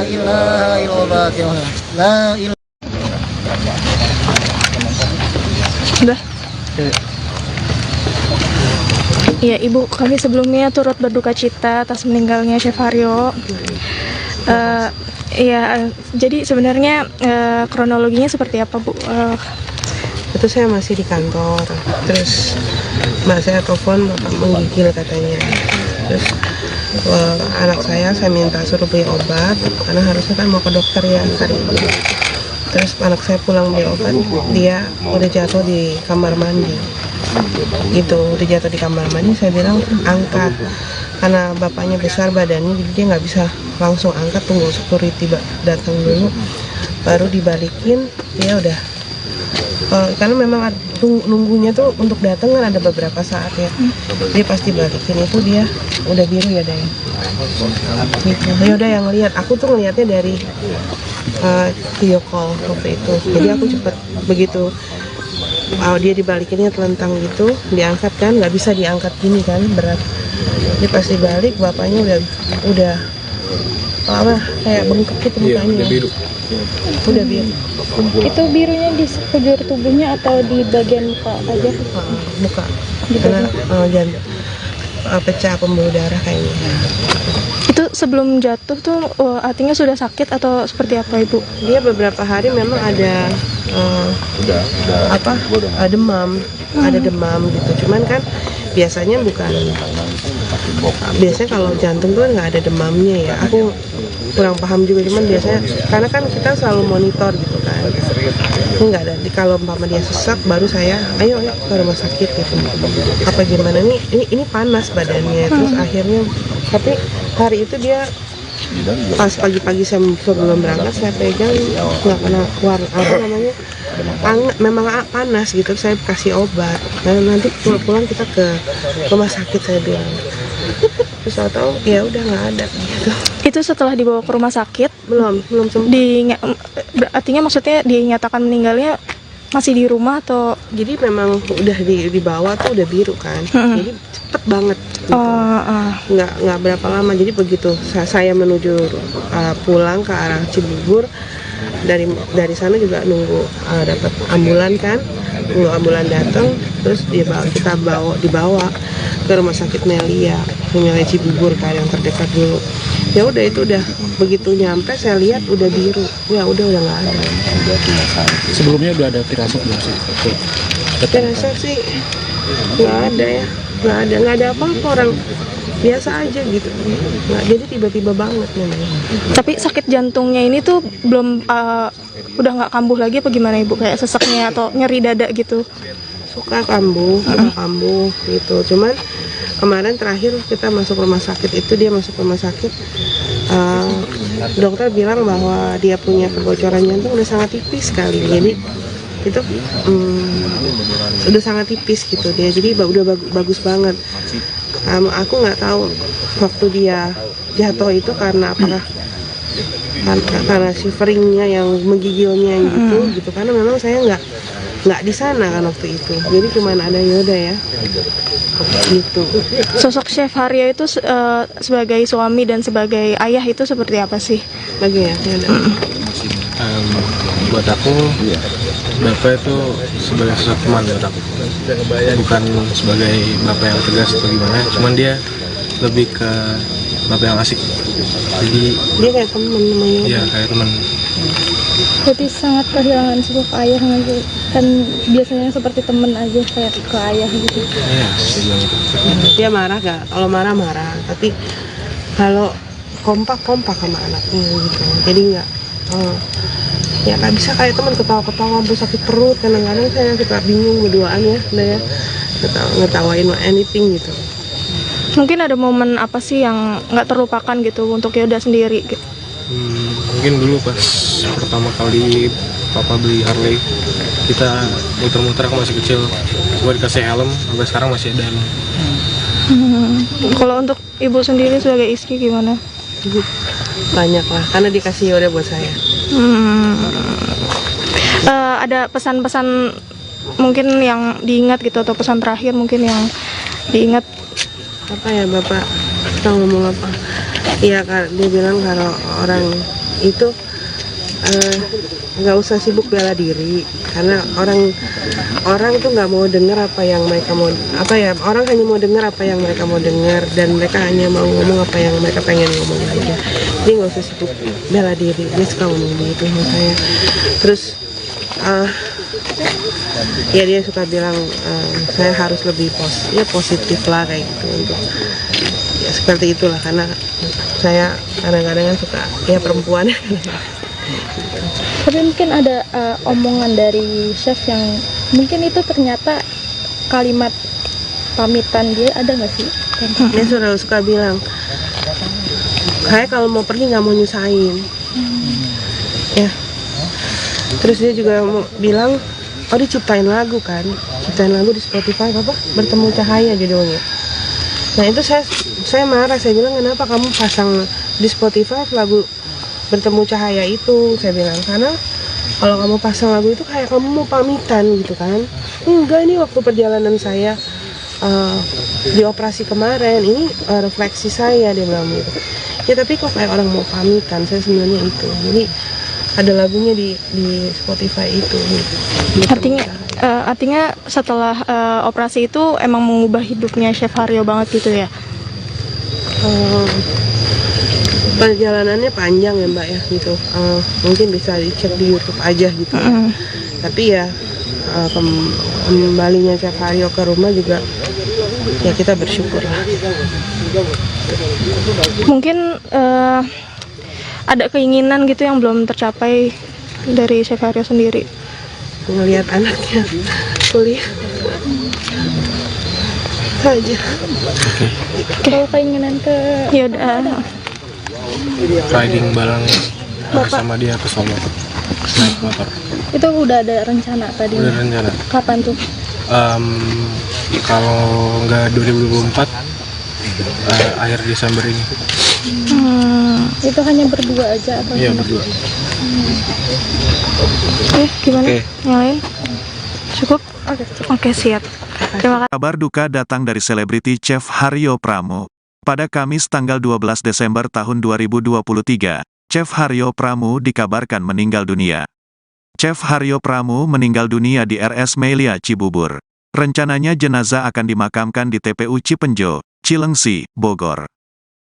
ilaha illallah, la ilaha. Udah. Ya, Ibu, kami sebelumnya turut berduka cita atas meninggalnya Chef Haryo. Jadi sebenarnya kronologinya seperti apa, Bu? Itu saya masih di kantor, terus mbak saya telepon bapak menggigil katanya. Terus anak saya minta suruh beli obat karena harusnya kan mau ke dokter ya hari ini. Terus anak saya pulang beli obat, dia udah jatuh di kamar mandi. Gitu, udah jatuh di kamar mandi. Saya bilang angkat, karena bapaknya besar badannya, jadi dia nggak bisa langsung angkat, tunggu security datang dulu baru dibalikin. Dia udah karena memang nunggunya tuh untuk datang kan ada beberapa saat ya. Dia pasti balikin itu dia udah biru ya Day. Gitu. Ya udah yang lihat, aku tuh ngelihatnya dari video call waktu itu. Jadi aku cepet begitu. Dia dibalikinnya telentang gitu, diangkat kan, nggak bisa diangkat gini kan, berat. Dia pasti balik, bapaknya udah kayak bengkak gitu mukanya. Udah biru. Udah biru. Itu birunya di sekujur tubuhnya atau di bagian muka aja? Muka. Karena pecah pembuluh darah kayaknya. Itu sebelum jatuh tuh artinya sudah sakit atau seperti apa, Ibu? Dia beberapa hari memang ada demam, ada demam gitu. Cuman kan biasanya biasanya kalau jantung tuh nggak ada demamnya ya. Aku kurang paham juga, cuman biasanya karena kan kita selalu monitor gitu kan. Ini nggak ada. Kalau umpama dia sesak, baru saya ayo ke rumah sakit gitu. Apa gimana nih? Ini panas badannya. Terus akhirnya, tapi hari itu dia pas pagi-pagi sebelum berangkat saya pegang nggak kena keluar memang panas gitu. Saya kasih obat. Nah, nanti pulang kita ke rumah sakit saya bilang. Terus tahu ya udah nggak ada gitu. Itu setelah dibawa ke rumah sakit belum sempat. Artinya maksudnya dinyatakan meninggalnya masih di rumah atau? Jadi memang udah dibawa tuh udah biru kan. Jadi cepet banget gitu. Nggak berapa lama. Jadi begitu saya menuju pulang ke arah Cibubur, dari sana juga nunggu dapat ambulan kan, nunggu ambulan datang, terus dibawa ke rumah sakit Melia Cibubur kan, yang terdekat dulu. Ya udah, itu udah begitu nyampe saya lihat udah biru. Ya udah nggak ada. Sebelumnya udah ada firasat belum sih? Firasat sih nggak ada ya, nggak ada apa-apa, orang biasa aja gitu. Nggak, jadi tiba-tiba banget memang. Tapi sakit jantungnya ini tuh belum udah nggak kambuh lagi apa gimana, Ibu? Kayak seseknya atau nyeri dada gitu? Suka kambuh gitu. Cuman kemarin terakhir kita masuk rumah sakit itu, dia masuk rumah sakit, dokter bilang bahwa dia punya kebocoran jantung udah sangat tipis sekali. Jadi itu udah sangat tipis gitu dia. Jadi udah bagus banget. Aku nggak tahu waktu dia jatuh itu karena apakah karena shiveringnya yang menggigilnya gitu karena memang saya nggak di sana kan waktu itu, jadi cuman ada Yoda ya gitu. Sosok Chef Haryo itu sebagai suami dan sebagai ayah itu seperti apa sih? Bagi ya, Yoda. Buat aku bapak itu sebagai sosok teman buat aku, bukan sebagai bapak yang tegas atau gimana, cuman dia lebih ke bapak yang asik, jadi dia kayak teman namanya. Iya, kayak teman. Berarti sangat kehilangan sosok ayah nggak sih? Kan biasanya seperti teman aja kayak ke ayah gitu. Iya, saya bilang itu. Dia marah gak? Kalau marah, tapi kalau kompak sama anaknya gitu. Jadi nggak ya nggak bisa kayak teman ketawa-ketawa sampai sakit perut. Kadang-kadang saya suka bingung berduaan ya, udah ya ngetawain anything gitu. Mungkin ada momen apa sih yang nggak terlupakan gitu untuk Yoda sendiri gitu? Mungkin dulu pas pertama kali papa beli Harley, kita muter-muter, aku masih kecil, gua dikasih helm, sampai sekarang masih ada helm. Kalau untuk ibu sendiri sebagai istri gimana? Banyak lah, karena dikasih Yoda buat saya. Ada pesan-pesan mungkin yang diingat gitu, atau pesan terakhir mungkin yang diingat? Apa ya Bapak kita ngomong apa? Iya, dia bilang kalau orang itu nggak usah sibuk bela diri, karena orang tuh nggak mau dengar apa yang mereka mau, orang hanya mau dengar apa yang mereka mau dengar, dan mereka hanya mau ngomong apa yang mereka pengen ngomong aja. Jadi nggak usah sibuk bela diri, dia suka ngomong gitu sama saya. Terus ya dia suka bilang saya harus lebih positif lah kayak gitu, untuk ya seperti itulah, karena saya kadang-kadang suka ya perempuan. Tapi mungkin ada omongan dari chef yang mungkin itu ternyata kalimat pamitan dia, ada nggak sih? Dia suka bilang, kayak kalau mau pergi nggak mau nyusahin, ya. Terus dia juga mau bilang, oh diciptain lagu di Spotify apa? Bertemu Cahaya judulnya. Nah itu saya marah, saya bilang kenapa kamu pasang di Spotify lagu Bertemu Cahaya itu, saya bilang, karena kalau kamu pasang lagu itu kayak kamu mau pamitan gitu kan. Enggak, ini waktu perjalanan saya di operasi kemarin, ini refleksi saya, dia bilang gitu. Ya tapi kok kayak orang mau pamitan, saya sebenarnya itu. Jadi ada lagunya di Spotify itu gitu. Artinya setelah operasi itu emang mengubah hidupnya Chef Haryo banget gitu ya? Perjalanannya panjang ya Mbak ya gitu. Mungkin bisa dicek di YouTube aja gitu. Tapi ya kembalinya Chef Haryo ke rumah juga ya kita bersyukur lah. Mungkin ada keinginan gitu yang belum tercapai dari Chef Haryo sendiri? Ngelihat anaknya kuliah aja. Kalau keinginan ke Yoda riding bareng sama dia ke Solo, naik motor. Itu udah ada rencana tadi? Udah rencana. Kapan tuh? Kalau nggak 2024, akhir Desember ini. Itu hanya berdua aja atau? Iya, berdua. Gimana? Yang lain? Cukup? Oke, siap. Terima kasih. Kabar duka datang dari selebriti Chef Haryo Pramo. Pada Kamis tanggal 12 Desember tahun 2023, Chef Haryo Pramo dikabarkan meninggal dunia. Chef Haryo Pramo meninggal dunia di RS Melia Cibubur. Rencananya jenazah akan dimakamkan di TPU Cipenjo, Cilengsi, Bogor.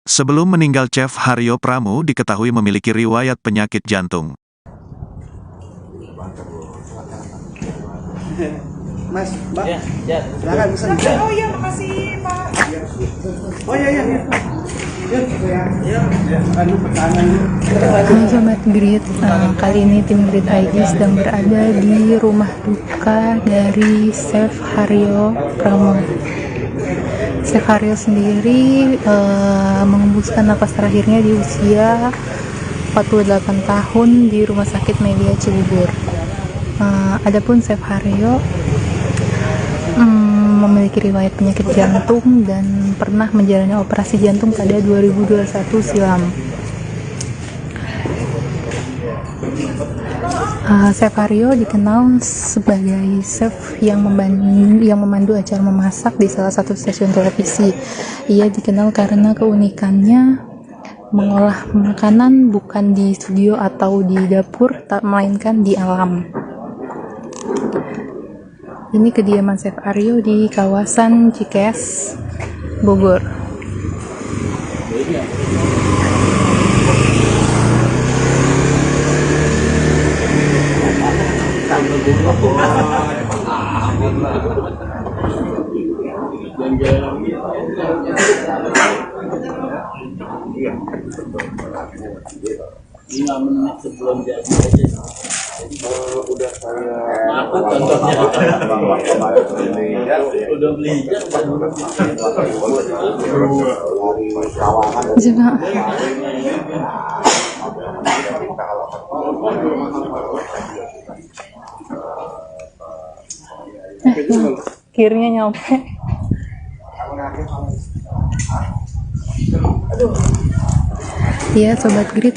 Sebelum meninggal, Chef Haryo Pramo diketahui memiliki riwayat penyakit jantung. Mas, Mbak. Ya. Silakan pesan. Oh iya, makasih Pak. Oh iya. Halo Sobat Grid, kali ini tim Grid ID sedang berada di rumah duka dari Chef Haryo Pramo. Chef Haryo sendiri mengembuskan napas terakhirnya di usia 48 tahun di Rumah Sakit Melia Cibubur. Adapun Chef Haryo memiliki riwayat penyakit jantung dan pernah menjalani operasi jantung pada 2021 silam. Chef Haryo dikenal sebagai chef yang memandu acara memasak di salah satu stasiun televisi. Ia dikenal karena keunikannya mengolah makanan bukan di studio atau di dapur, melainkan di alam. Ini kediaman Chef Haryo di kawasan Cikeas, Bogor. Lima menit sebelum jadi aja. Udah saya apa contohnya? Udah beli Kirnya nyampe. Ya Sobat Grid,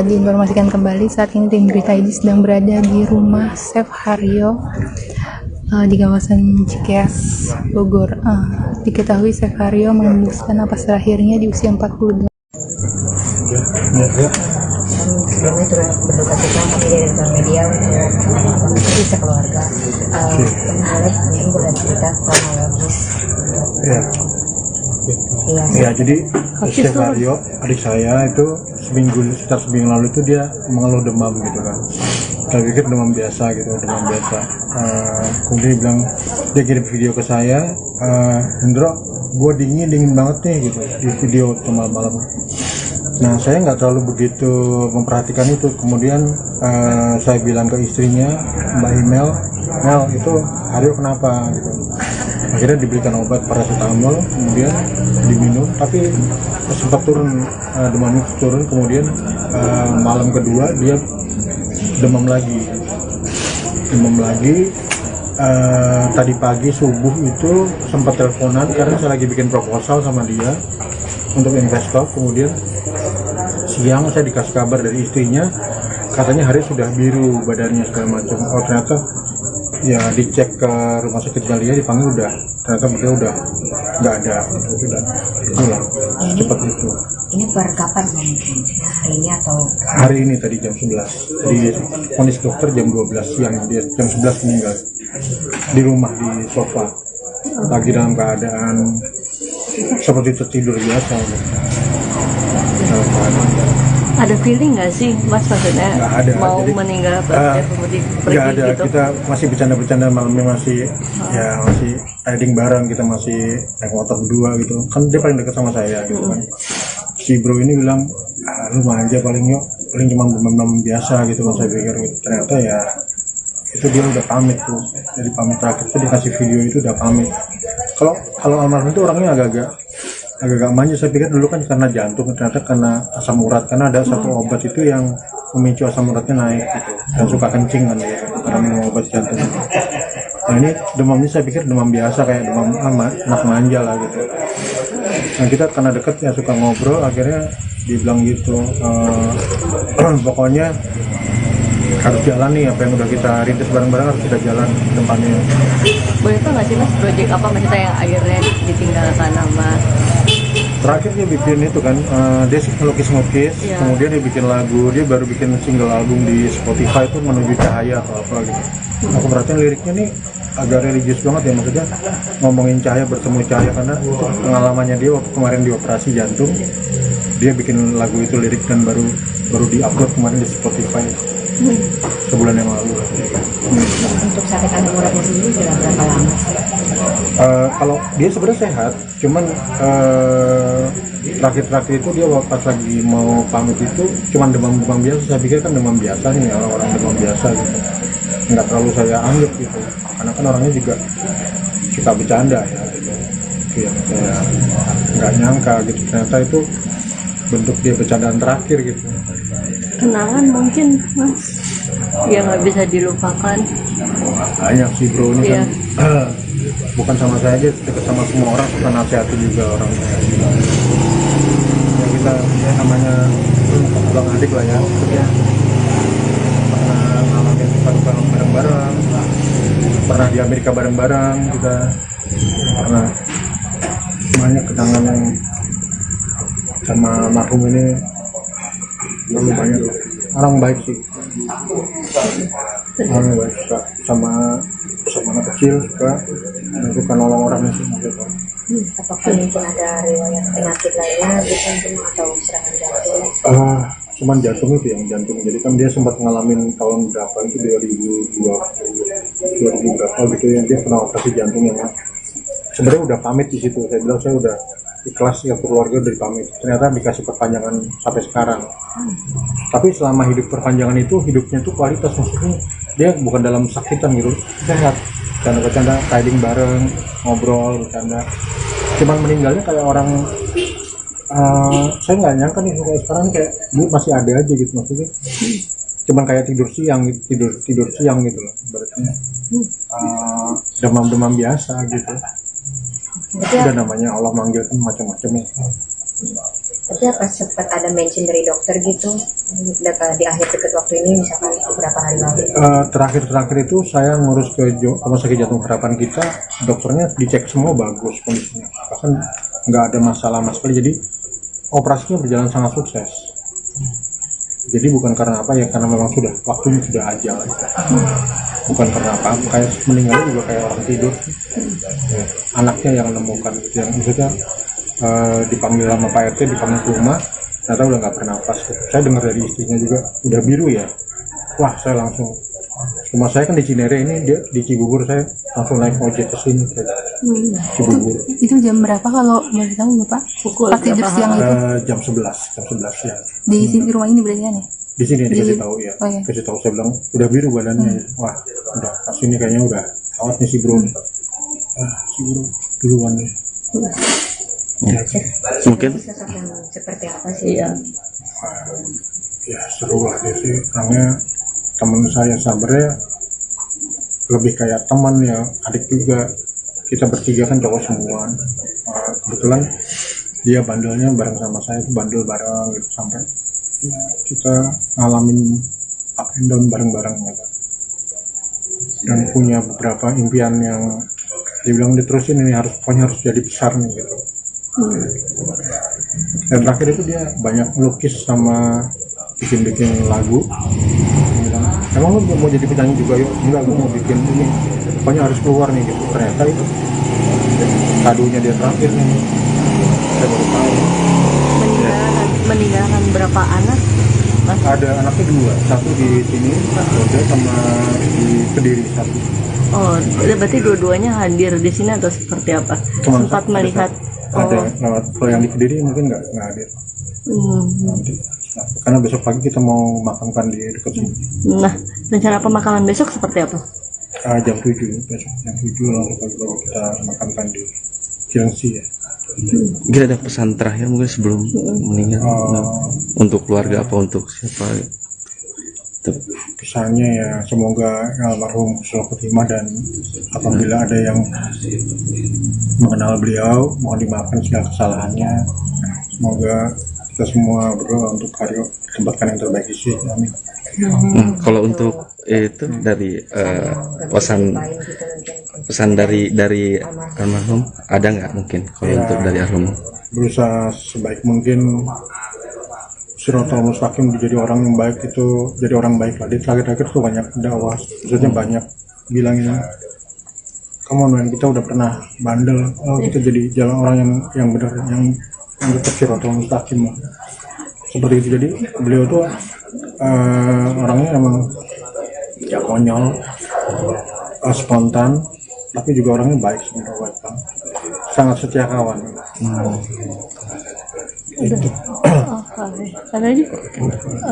diinformasikan kembali saat ini tim Grid ID sedang berada di rumah Chef Haryo di kawasan Cikeas, Bogor. Diketahui Chef Haryo mengembuskan napas terakhirnya di usia 42. Sebelumnya turut berduka cita kami dari media untuk bisa keluarga. Boleh ibu dan cerita kronologis. Ya, jadi Chef Haryo, adik saya itu sekitar seminggu lalu itu dia mengeluh demam gitu kan. Saya pikir demam biasa gitu, demam biasa. Kemudian dia bilang, dia kirim video ke saya, Hendro, gue dingin banget nih gitu di video malam. Nah, saya nggak terlalu begitu memperhatikan itu. Kemudian saya bilang ke istrinya, Mbak Mel itu Haryo kenapa gitu. Akhirnya diberikan obat paracetamol, kemudian diminum, tapi sempat turun, demamnya turun. Kemudian malam kedua dia demam lagi. Tadi pagi subuh itu sempat teleponan karena saya lagi bikin proposal sama dia untuk investor. Kemudian siang saya dikasih kabar dari istrinya, katanya hari sudah biru badannya segala macam. Oh ternyata ya dicek ke rumah sakit Galia, dipanggil ternyata beliau udah nggak ada, udah pulang cepat itu. Ini per kapan mungkin? Hari ini atau? Hari ini tadi jam 11 di vonis dokter jam 12 siang, dia jam 11 meninggal di rumah di sofa lagi dalam keadaan seperti tertidur biasa. Ada feeling nggak sih Mas, maksudnya ada, mau jadi, meninggal pergi nggak ada gitu? Kita masih bercanda malamnya, masih riding bareng, kita masih naik motor berdua gitu kan. Dia paling dekat sama saya gitu kan. Si bro ini bilang, lu manja paling cuma demam biasa gitu kan. Saya pikir gitu. Ternyata ya itu dia udah pamit tuh. Jadi pamit terakhir itu dikasih video itu udah pamit. Kalau almarhum itu orangnya agak manja. Saya pikir dulu kan karena jantung, ternyata karena asam urat, karena ada satu obat itu yang memicu asam uratnya naik gitu, dan suka kencing kan dia karena minum obat jantung. Nah ini demamnya saya pikir demam biasa kayak demam anak manja lah gitu. Nah kita karena deket ya suka ngobrol, akhirnya dibilang gitu, pokoknya harus jalan nih apa yang udah kita rintis bareng-bareng, harus kita jalan ke depannya. Boleh tau nggak sih Mas, proyek apa maksudnya yang akhirnya ditinggalkan sama? Terakhir dia bikin itu kan, dia ngelukis-ngelukis, kemudian dia bikin lagu, dia baru bikin single album di Spotify itu Menuju Cahaya atau apa gitu. Aku perhatiin liriknya nih agak religius banget ya, maksudnya ngomongin cahaya, bertemu cahaya, karena itu pengalamannya dia waktu kemarin di operasi jantung. Dia bikin lagu itu lirik dan baru di-upload kemarin di Spotify sebulan yang lalu. Untuk sakit asam uratnya sendiri sudah berapa lama sih? Kalau dia sebenarnya sehat, cuman terakhir itu dia pas lagi mau pamit itu cuman demam biasa. Saya pikir kan demam biasa nih, orang-orang demam biasa gitu, nggak terlalu saya anggap gitu, karena kan orangnya juga suka bercanda ya gitu. Ya, saya nggak nyangka gitu, ternyata itu bentuk dia bercandaan terakhir gitu. Kenangan mungkin Mas yang nggak bisa dilupakan. Banyak sih bro ini kan bukan sama saya aja, dekat sama semua orang, suka nasihati juga orangnya. Ya kita namanya abang adik lah ya. ngalamin suka bareng-bareng, pernah di Amerika bareng-bareng juga, karena banyak kenangan yang sama marhum ini terlalu banyak. Orang baik sih, orang baik, suka sama anak kecil, suka nolong orang sih gitu. Apakah mungkin ada riwayat penyakit lainnya gitu atau serangan jantung? Cuman jantung itu yang jantung. Jadi kan dia sempat ngalamin tahun berapa itu 2020 berapa gitu yang dia kena operasi jantung yang sebenarnya udah pamit di situ. Saya bilang saya udah ikhlas ya, keluarga dari pamit. Ternyata dikasih perpanjangan sampai sekarang. Tapi selama hidup perpanjangan itu hidupnya tuh kualitas, maksudnya dia bukan dalam sakitan gitu, sehat. Bercanda-bercanda, riding bareng, ngobrol, bercanda. Cuman meninggalnya kayak orang, saya nggak nyangka nih kayak sekarang kayak dia masih ada aja gitu, maksudnya. Cuman kayak tidur siang gitu loh, berarti demam biasa gitu. Udah namanya Allah manggil kan macam-macam ya. Tapi apa sempat ada mention dari dokter gitu di akhir dekat waktu ini, misalkan beberapa hari lalu? Terakhir itu saya ngurus ke Rumah Sakit Jantung Harapan kita, dokternya dicek semua bagus kondisinya, bahkan nggak ada masalah sama sekali. Jadi operasinya berjalan sangat sukses. Jadi bukan karena apa ya, karena memang sudah waktunya sudah ajal. Bukan karena apa, kayak meninggal juga kayak orang tidur. Anaknya yang menemukan gitu, yang maksudnya dipanggil sama Pak RT, dipanggil ke rumah, ternyata udah nggak bernapas. Saya dengar dari istrinya juga udah biru ya. Wah, saya langsung, rumah saya kan di Cinere, ini dia di Cibubur, saya langsung naik ojek ke sini ke Cibubur. Itu jam berapa kalau boleh tahu Bapak? Pas tidur siang itu? Jam 11 siang. Di sini rumah ini berarti kan ya? Di sini dikasih tahu ya. Oh, iya. Kasih tahu, saya bilang udah biru badannya. Wah, udah pas ini kayaknya udah awatnya si bro. Si bro duluan deh. Mungkin Sosok yang seperti apa sih? Iya. Ya seru lah dia sih, karena teman saya sabarnya lebih kayak teman ya, adik juga. Kita bertiga kan cowok semua. Kebetulan dia bandelnya bareng sama saya, itu bandel bareng gitu sampai ya, kita ngalamin up and down bareng-bareng gitu. Dan punya beberapa impian yang dibilang diterusin ini pokoknya harus jadi besar nih gitu. Dan terakhir itu dia banyak melukis sama bikin lagu. Emang lu mau jadi penyanyi juga? Yuk, enggak, gue mau bikin ini, pokoknya harus keluar nih gitu. Ternyata itu kadonya dia terakhir nih, saya baru tahu. Meninggalkan berapa anak? Mas? Ada anaknya 2, satu di sini, Roda, sama di Kediri satu. Oh, berarti dua-duanya hadir di sini atau seperti apa? Sempat melihat. Ada lewat, kalau yang di Kediri mungkin nggak hadir. Nanti, karena besok pagi kita mau makamkan di dekat sini. Nah, rencana pemakaman besok seperti apa? Jam 7 besok, jam 7 langsung pagi-pagi kita makamkan di Cilengsi ya. Mungkin ada pesan terakhir mungkin sebelum meninggal untuk keluarga apa untuk siapa? Pesannya ya semoga almarhum selalu khotimah, dan apabila ada yang mengenal beliau mohon dimaafkan segala kesalahannya. Semoga kita semua berdoa untuk Haryo ditempatkan yang terbaik di sini. Amin. Kalau untuk itu dari pesan dari almarhum ada nggak mungkin kalau Ya, untuk dari almarhum? berusaha sebaik mungkin Siratal Mustaqim, jadi orang yang baik itu jadi orang baik lah. Di terakhir-terakhir tuh banyak dakwah, maksudnya banyak bilangin, come on man, kita udah pernah bandel, kita jadi jalan orang yang benar, yang dekat Siratal Mustaqim seperti itu. Jadi beliau tuh orangnya emang ya konyol, spontan, tapi juga orangnya baik sebenarnya, sangat setia kawan. Itu. Ada aja.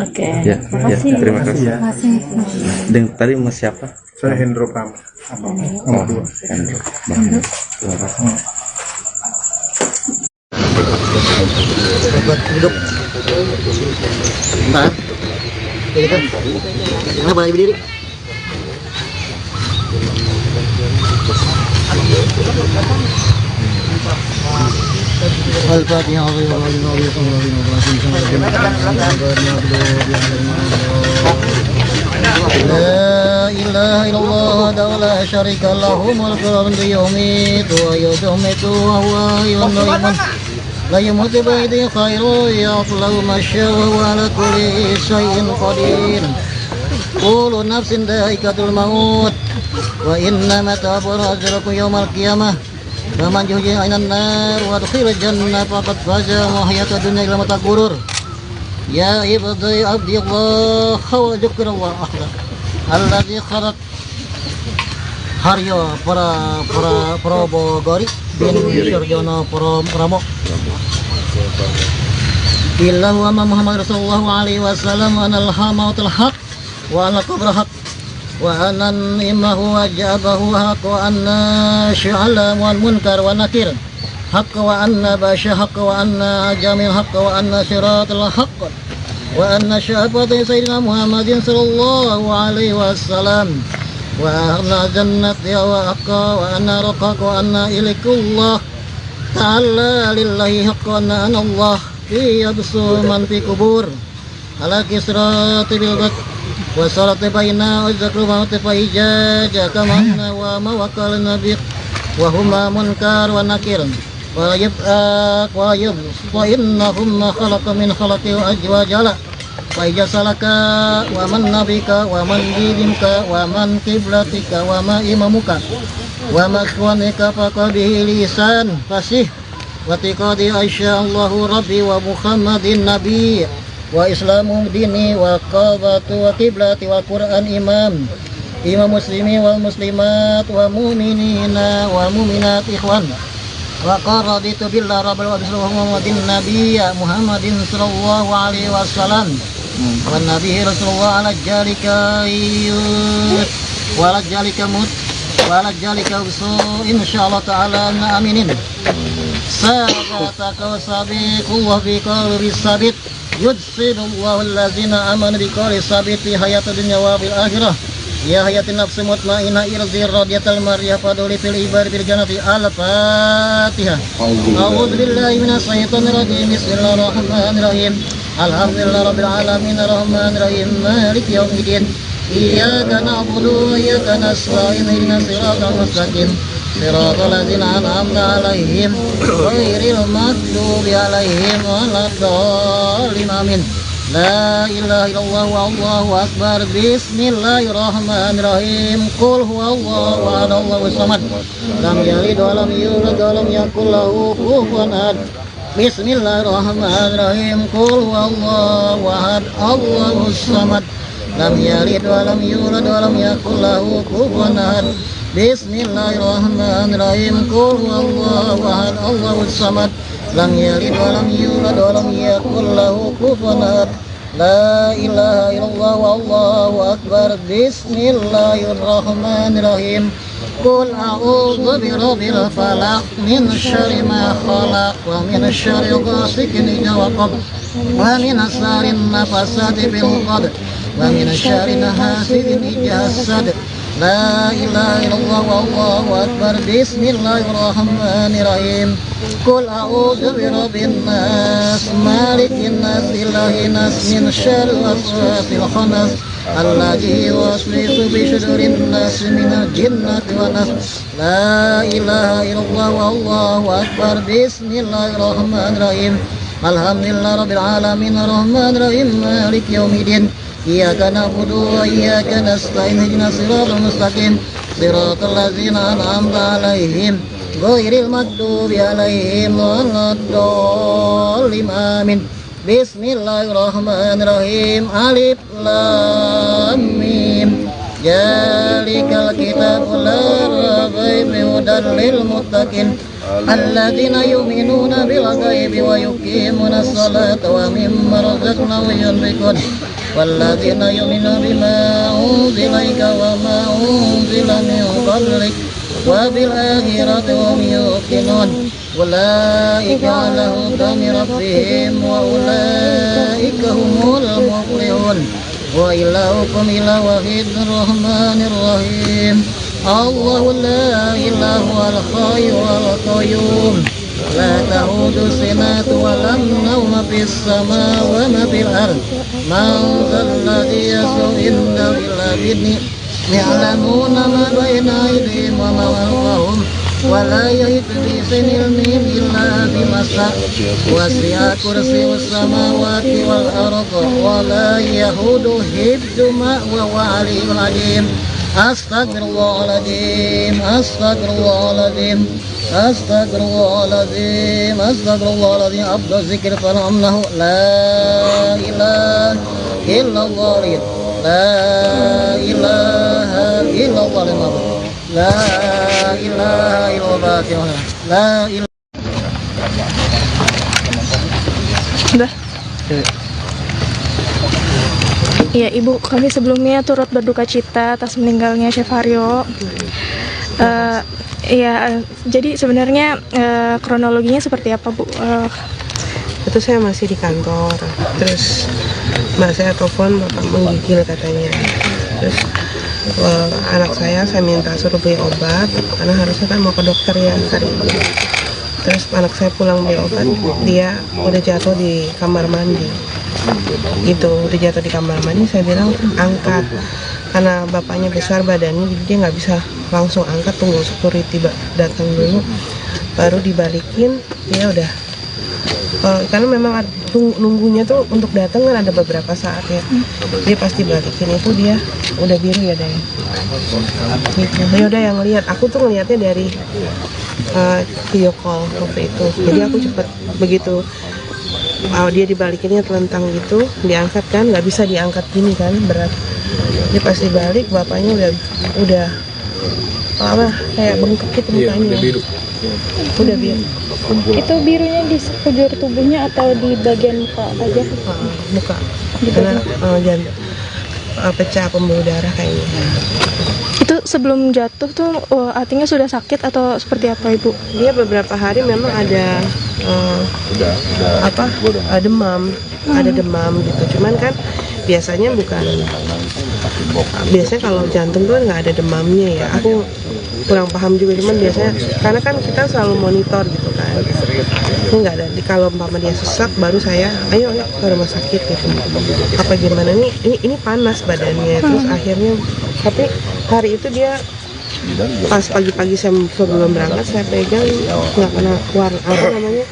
Oke. Ya, Makasih. ya, terima kasih. Ya. Dan tadi Mas siapa? Saya Hendro Pram, nomor 2. Hendro. Terima kasih. Duduk. Bentar. Ini kan. Kenapa lagi berdiri? Al-Fatihah. Al-Fatihah. لا إله إلا الله وحده لا شريك له ملك الحمد يميت ويميت وهو حي لا يموت لا يموت بيده خير يطلب ما شاء وهو على كل شيء قدير كل نفس ذائقة الموت وإنما توفى أجركم يوم القيامة فمن زحزح عن النار وأدخل الجنة فقد فاز وما حياة الدنيا إلا متاع الغرور يا عبدي الله وذكر الله أحد الذي خلق Haryo Prabogori bin Surjono Pramo Billahu wa Muhammad Rasulullah alaihi wasallam wa anal hamautul haq wa anal qabra haq wa anan imahu wa jabahu haq wa anna sya'ala wal munkar wa nakir haq wa anna basya haq wa anna jamil haq wa anna siratul haq wa anna syafati sayyidina Muhammadin sallallahu alaihi wasallam wa anna jannati wa haqqa wa anna raqaq wa anna ilikullah ta'ala lillahi haqqa wa anna Allah fi yabsu man fi kubur ala kisrati bilgat wa salati baina wa zakru mawti fa ijaja kamanna wa mawakal nabi wa huma munkar wa nakir wa yib'aq wa innahum khalaqa min khalaqi wa ajwajala wa ijasalaka wa man nabika wa man didimka wa man kiblatika wa ma imamuka wa ma ikhwanika faqabihi lisan fasih wa tiqadi aisya Allahu rabbi wa muhammadin nabi wa islamu dini wa qabatu wa kiblati wa quran imam muslimi wal muslimat wa mu'minina wa mu'minat ikhwan wa qaraditu billah rabbil wa muhammadin nabiyya muhammadin sallallahu alaihi wasallam wa nabihi rasulullah ala jalika yut wa ala jalika mut wa ala jalika usu insyaallah ta'ala aminin sabataka wa sabiqullah bi qalbi sabit yudsilullahu allazina amanu bi qalbi sabit fi hayatid dunya wa fil akhirah ya hayatin nafsi mutmainah irzi radiyatal mariyah faduli fil ibar bil jannati al-fatihah a'udzu billahi minas syaitonir rajim bismillahirrahmanirrahim alhamdulillah rabbil alamin arrahmanir rahim maliki yaumiddin iyyaka na'budu wa iyyaka nasta'in ihdinas siratal mustaqim siratal ladzina an'amta 'alaihim ghairil maghdubi 'alaihim waladdallin amin. La ilaha illallah wallahu akbar. Bismillahirrahmanirrahim. Qul huwallahu ahad Allahus samad. Lam yalid wa lam yulad wa lam yakul lahu kufuwan ahad. Bismillahirrahmanirrahim. Qul huwallahu ahad Allahus samad. Lam yalid wa lam yulad wa lam yakul lahu kufuwan ahad. Bismillahirrahmanirrahim. Qul huwallahu ahad Allahus samad. Lam yalid wa lam yulad wa lam yakul lahu kufuwan ahad. La ilaha illallah wallahu akbar. Bismillahirrahmanirrahim. Qul a'udzu birabbil falaq min syarri ma khalaq wa min syarri ghasiqin idza waqab wa min syarri nafasati fil 'uqad wa min syarri hasidin idza hasad. La ilaha illallah wallahu akbar. Bismillahirrahmanirrahim. Qul a'udzu birabbin nas malikin nas ilahin nas min syarril waswasil khannas alladzi yuwaswisu fi sudurin nas minal jinnati wan nas. La ilaha illallah wallahu akbar. Bismillahirrahmanirrahim. Alhamdulillah rabbil alamin arrahmanir rahim maliki yaumiddin iyyaka na'budu wa iyyaka nasta'in ihdinas siratal mustaqim siratal ladzina an'amta 'alaihim ghairil maghdubi 'alaihim waladdallin amin. Bismillahirrahmanirrahim. Alif lam mim. Zalikal kitabu la raiba fihi hudan lil muttaqin alladzina yu'minuna bil ghaibi wa yuqimuna as-salata wa mimma razaqnahum yunfiqun walladzina yu'minuna bima unzila ilaika wa ma unzila min qablik wa bil akhirati hum yuqinun ulaika ala hudan min rabbihim wa ulaika humul muflihun wa ilahukum ilahu wahidun rahmanir rahim. Allahu la ilaha wal hayyul qayyum لا تعود سنة ولا النوم في السماء وما في الأرض من ذا الذي يشفع عنده إلا بإذنه يعلمون ما بين أيديهم وما خلفهم ولا يحيط بشيء علمه إلا بما شاء وسع كرسيه السماوات والأرض ولا يئوده حفظهما وهو العلي العظيم أستغفر الله العظيم أستغفر الله العظيم أستغفر الله العظيم أستغفر الله العظيم عبد الذكر فلعمله لا إله إلا الله لا إله إلا الله لا إله إلا الله لا إله. Sudah. Ya, Ibu, kami sebelumnya turut berduka cita atas meninggalnya Chef Haryo. Jadi sebenarnya kronologinya seperti apa, Bu? Itu saya masih di kantor, terus mbak saya telepon bapak menggigil katanya. Terus anak saya minta suruh beli obat karena harusnya kan mau ke dokter ya hari ini. Terus anak saya pulang beli obat, dia udah jatuh di kamar mandi. Gitu, udah jatuh di kamar mandi. Saya bilang angkat, karena bapaknya besar badannya, jadi dia nggak bisa langsung angkat, tunggu security datang dulu, baru dibalikin. Dia udah karena memang nunggunya tuh untuk datang kan ada beberapa saat ya. Dia pasti balikin itu dia udah biru ya Day. Gitu. Ya udah yang lihat, aku tuh ngelihatnya dari video call waktu itu. Jadi aku cepet begitu. Dia dibalikinnya telentang gitu, diangkat kan, nggak bisa diangkat gini kan, berat. Dia pasti balik, bapaknya udah apa kayak bengkak gitu mukanya. Udah biru. Udah biru. Itu birunya di sekujur tubuhnya atau di bagian muka aja? Muka. Karena pecah pembuluh darah kayaknya. Itu sebelum jatuh tuh artinya sudah sakit atau seperti apa, Ibu? Dia beberapa hari memang ada demam, ada demam gitu. Cuman kan biasanya biasanya kalau jantung tuh nggak ada demamnya ya. Aku kurang paham juga, cuman biasanya karena kan kita selalu monitor gitu kan. Ini nggak ada. Kalau umpama dia sesak, baru saya ayo ke rumah sakit gitu. Apa gimana ini panas badannya. Terus akhirnya, tapi hari itu dia pas pagi-pagi sebelum berangkat saya pegang nggak kena keluar apa namanya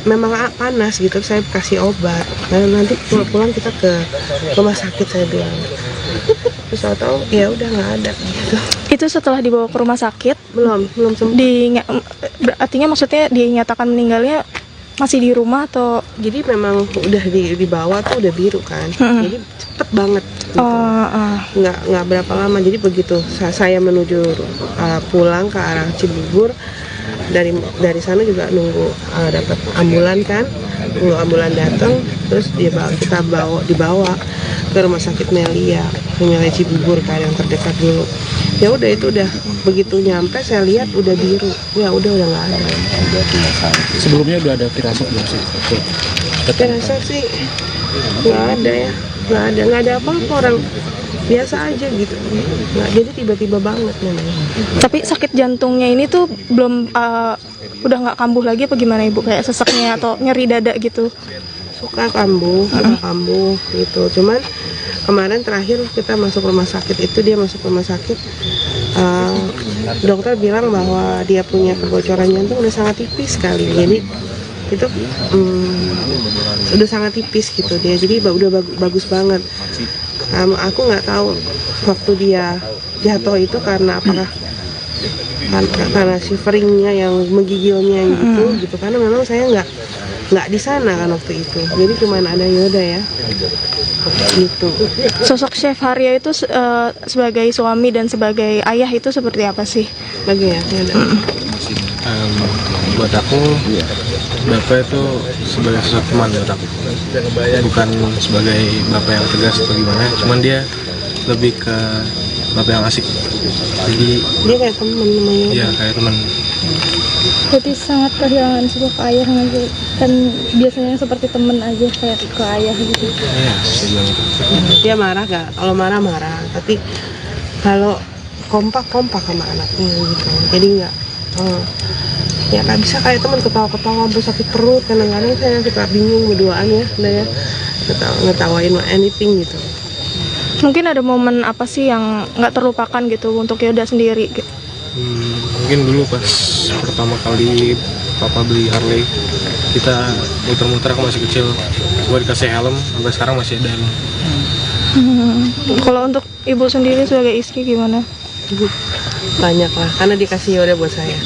memang panas gitu. Saya kasih obat. Nah, nanti pulang kita ke rumah sakit saya bilang. Terus tahu ya udah nggak ada gitu. Itu setelah dibawa ke rumah sakit belum sempat. Artinya maksudnya dinyatakan meninggalnya masih di rumah atau? Jadi memang udah dibawa tuh udah biru kan. Jadi cepet banget gitu. Nggak berapa lama. Jadi begitu saya menuju pulang ke arah Cibubur, dari sana juga nunggu dapat ambulan kan, nunggu ambulan datang, terus kita dibawa ke rumah sakit Melia Cibubur kan, yang terdekat dulu. Ya udah itu udah begitu nyampe saya lihat udah biru, ya udah nggak ada. Sebelumnya udah ada firasat belum sih? Firasat sih nggak ada ya, nggak ada apa-apa, orang biasa aja gitu. Nggak, jadi tiba-tiba banget namanya. Tapi sakit jantungnya ini tuh belum udah nggak kambuh lagi apa gimana, Ibu? Kayak seseknya atau nyeri dada gitu? Suka kambuh gitu. Cuman kemarin terakhir kita masuk rumah sakit itu, dia masuk rumah sakit, dokter bilang bahwa dia punya kebocoran jantung udah sangat tipis sekali. Jadi itu udah sangat tipis gitu dia. Jadi udah bagus banget. Aku nggak tahu waktu dia jatuh itu karena apakah karena shiveringnya yang menggigilnya gitu. Karena memang saya nggak di sana kan waktu itu. Jadi cuman ada Yoda ya. Gitu. Sosok Chef Haryo itu sebagai suami dan sebagai ayah itu seperti apa sih? Bagi ya. Buat aku, bapak itu sebagai sosok teman buat aku. Bukan sebagai bapak yang tegas atau gimana. Cuman dia lebih ke bapak yang asik. Jadi dia kayak teman namanya. Iya, kayak teman. Jadi sangat kehilangan sosok ayah nanti, kan biasanya seperti teman aja kayak ke ayah gitu. Iya, dia marah gak? Kalau marah, tapi kalau kompak sama anaknya gitu. Jadi nggak ya nggak bisa kayak teman ketawa-ketawa sampai sakit perut. Kadang-kadang saya suka bingung berduaan ya, udah ya ngetawain anything gitu. Mungkin ada momen apa sih yang nggak terlupakan gitu untuk Yoda sendiri gitu? Mungkin dulu pas pertama kali papa beli Harley, kita muter-muter, aku masih kecil, gua dikasih helm, sampai sekarang masih ada helm. Kalau untuk ibu sendiri sebagai istri gimana? Banyak lah, karena dikasih Yoda buat saya.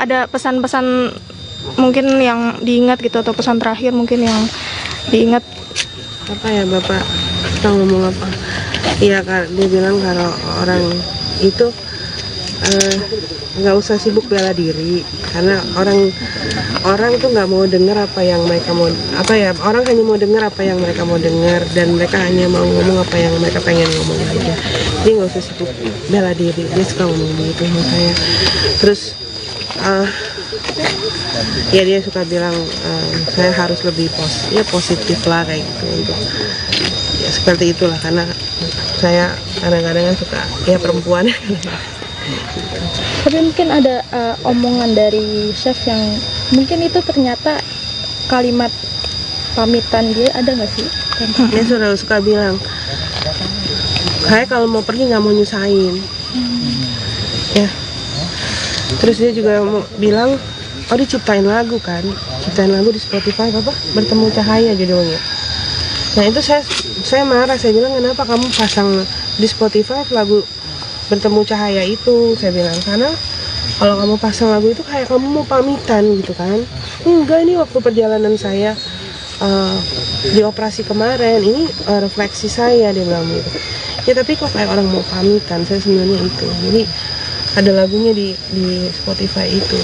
Ada pesan-pesan mungkin yang diingat gitu, atau pesan terakhir mungkin yang diingat? Apa ya Bapak kita ngomong apa? Iya Kak, dia bilang kalau orang itu nggak usah sibuk bela diri, karena orang tuh nggak mau dengar apa yang mereka mau, orang hanya mau dengar apa yang mereka mau dengar, dan mereka hanya mau ngomong apa yang mereka pengen ngomong aja. Jadi nggak usah sibuk bela diri, dia suka ngomong begitu sama saya. Terus ya dia suka bilang saya harus lebih positif lah kayak gitu, untuk ya seperti itulah, karena saya kadang-kadang suka ya perempuan. Tapi mungkin ada omongan dari chef yang mungkin itu ternyata kalimat pamitan dia, ada nggak sih? Dia suka bilang, kayak kalau mau pergi nggak mau nyusahin. Ya. Terus dia juga mau bilang, oh diciptain lagu kan, ciptain lagu di Spotify apa? Bertemu Cahaya judulnya. Nah itu saya marah, saya bilang kenapa kamu pasang di Spotify lagu Bertemu Cahaya itu, saya bilang, karena kalau kamu pasang lagu itu kayak kamu mau pamitan gitu kan. Enggak, ini waktu perjalanan saya di operasi kemarin, ini refleksi saya, dia bilang gitu. Ya tapi kok kayak orang mau pamitan, saya sebenarnya itu. Jadi ada lagunya di Spotify itu.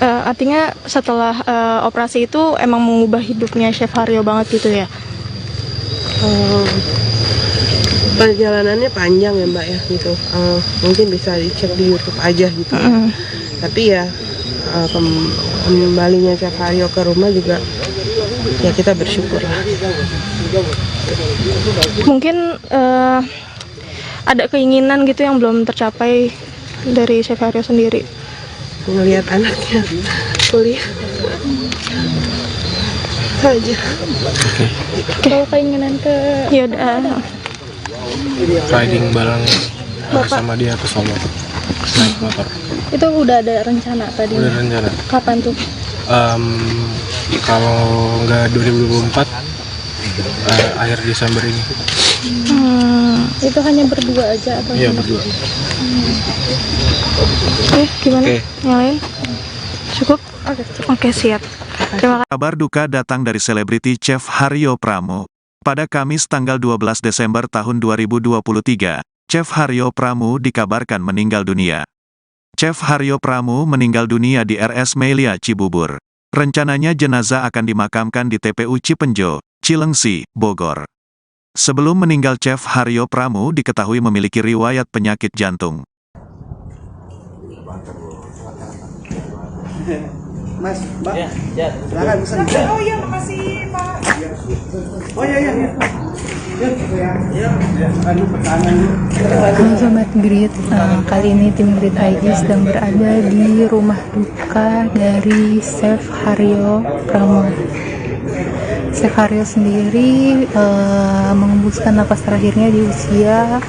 Artinya setelah operasi itu emang mengubah hidupnya Chef Haryo banget gitu ya? Perjalanannya panjang ya Mbak ya gitu. Mungkin bisa dicek di YouTube aja gitu. Tapi ya kembalinya Chef Haryo ke rumah juga ya kita bersyukur lah. Mungkin ada keinginan gitu yang belum tercapai dari Chef Haryo sendiri? Ngelihat anaknya kuliah aja. Kalau keinginan ke Yoda Riding bareng sama dia ke Solo, naik motor. Itu udah ada rencana tadi? Udah rencana. Kapan tuh? Kalau nggak 2024, akhir Desember ini. Itu hanya berdua aja atau? Iya berdua. Gimana? Yang lain? Cukup? Oke, siap. Terima kasih. Kabar duka datang dari selebriti Chef Haryo Pramo. Pada Kamis tanggal 12 Desember tahun 2023, Chef Haryo Pramo dikabarkan meninggal dunia. Chef Haryo Pramo meninggal dunia di RS Melia Cibubur. Rencananya jenazah akan dimakamkan di TPU Cipenjo, Cilengsi, Bogor. Sebelum meninggal, Chef Haryo Pramo diketahui memiliki riwayat penyakit jantung. Mas, Mbak. Ya. Silakan pesan. Oh iya, makasih Pak. Oh iya. Halo Sobat Grid, kali ini tim Grid ID sedang berada di rumah duka dari Chef Haryo Pramo. Chef Haryo sendiri mengembuskan napas terakhirnya di usia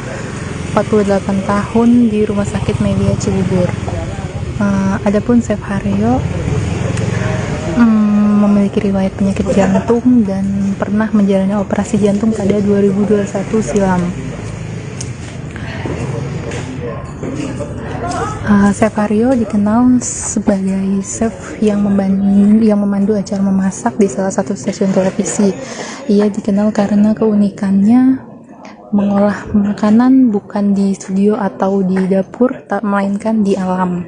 48 tahun di Rumah Sakit Melia Cibubur. Adapun Chef Haryo memiliki riwayat penyakit jantung dan pernah menjalani operasi jantung pada 2021 silam. Chef Haryo dikenal sebagai chef yang memandu acara memasak di salah satu stasiun televisi. Ia dikenal karena keunikannya mengolah makanan bukan di studio atau di dapur, melainkan di alam.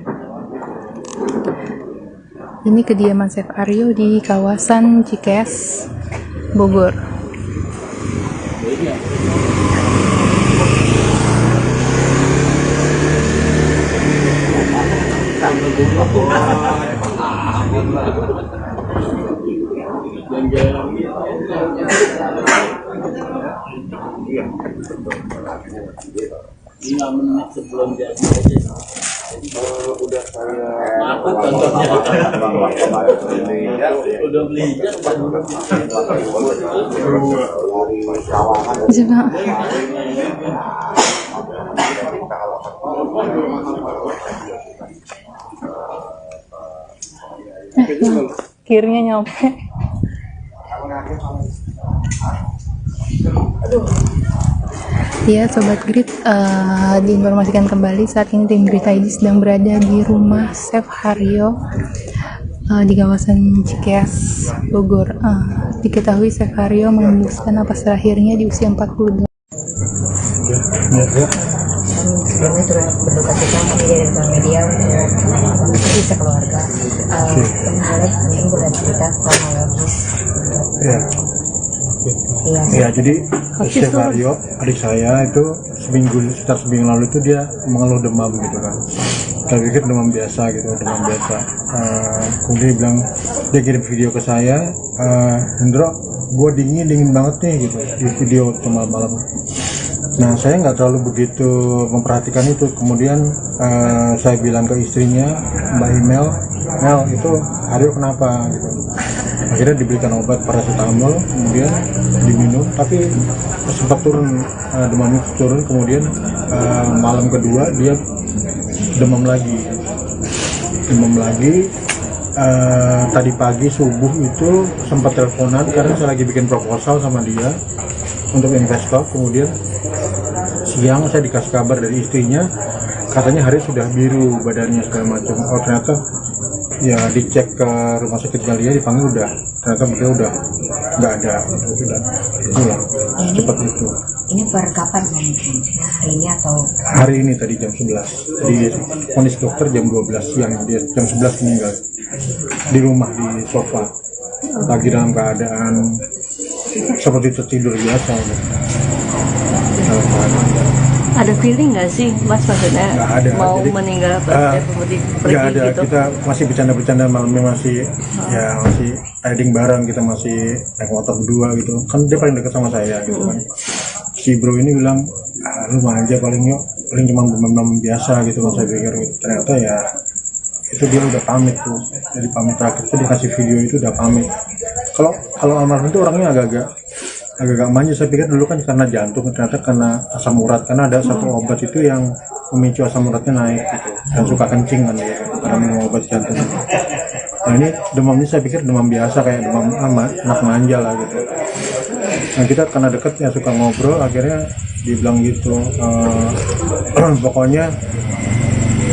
Ini kediaman Chef Haryo di kawasan Cikeas, Bogor. Lima menit sebelum jadi udah saya contohnya udah beli Coba. Akhirnya nyampe. Ya Sobat Grid, diinformasikan kembali saat ini tim Grid ID sedang berada di rumah Chef Haryo di kawasan Cikeas, Bogor. Diketahui Chef Haryo mengembuskan napas terakhirnya di usia 42. Sebelumnya turut berduka cita kami dari media untuk bisa keluarga. Boleh mungkin boleh cerita kronologis. Ya, jadi Chef Haryo, adik saya itu sekitar seminggu lalu itu dia mengeluh demam gitu kan. Saya pikir demam biasa gitu, demam biasa. Kemudian dia bilang, dia kirim video ke saya, Hendro, gue dingin banget nih gitu di video cuma malam. Nah, saya nggak terlalu begitu memperhatikan itu. Kemudian saya bilang ke istrinya, Mbak Mel itu Haryo kenapa gitu. Akhirnya diberikan obat paracetamol, kemudian diminum, tapi sempat turun, demamnya turun. Kemudian malam kedua dia demam lagi. Tadi pagi subuh itu sempat teleponan karena saya lagi bikin proposal sama dia untuk investor. Kemudian siang saya dikasih kabar dari istrinya, katanya hari sudah biru badannya segala macam. Oh ternyata ya dicek ke rumah sakit Galia, dipanggil ternyata beliau udah nggak ada, udah pulang cepat itu. Ini per kapan mungkin? Hari ini atau? Hari ini tadi jam 11 di vonis dokter jam 12 siang, dia jam 11 meninggal di rumah di sofa, lagi dalam keadaan seperti tertidur biasa. Ada feeling nggak sih Mas, maksudnya nggak ada, mau jadi, meninggal pergi nggak ada gitu? Kita masih bercanda-bercanda malamnya, masih riding bareng, kita masih naik motor berdua gitu kan. Dia paling dekat sama saya gitu kan. Si bro ini bilang, lu manja paling cuma demam biasa gitu kan. Saya pikir gitu. Ternyata ya itu dia udah pamit tuh. Jadi pamit terakhir itu dikasih video itu udah pamit. Kalau almarhum itu orangnya agak manja. Saya pikir dulu kan karena jantung, ternyata karena asam urat, karena ada satu obat itu yang memicu asam uratnya naik gitu, dan suka kencing kan dia karena minum obat jantung. Nah ini demamnya saya pikir demam biasa kayak demam anak manja lah gitu. Nah kita karena deket ya suka ngobrol, akhirnya dibilang gitu, pokoknya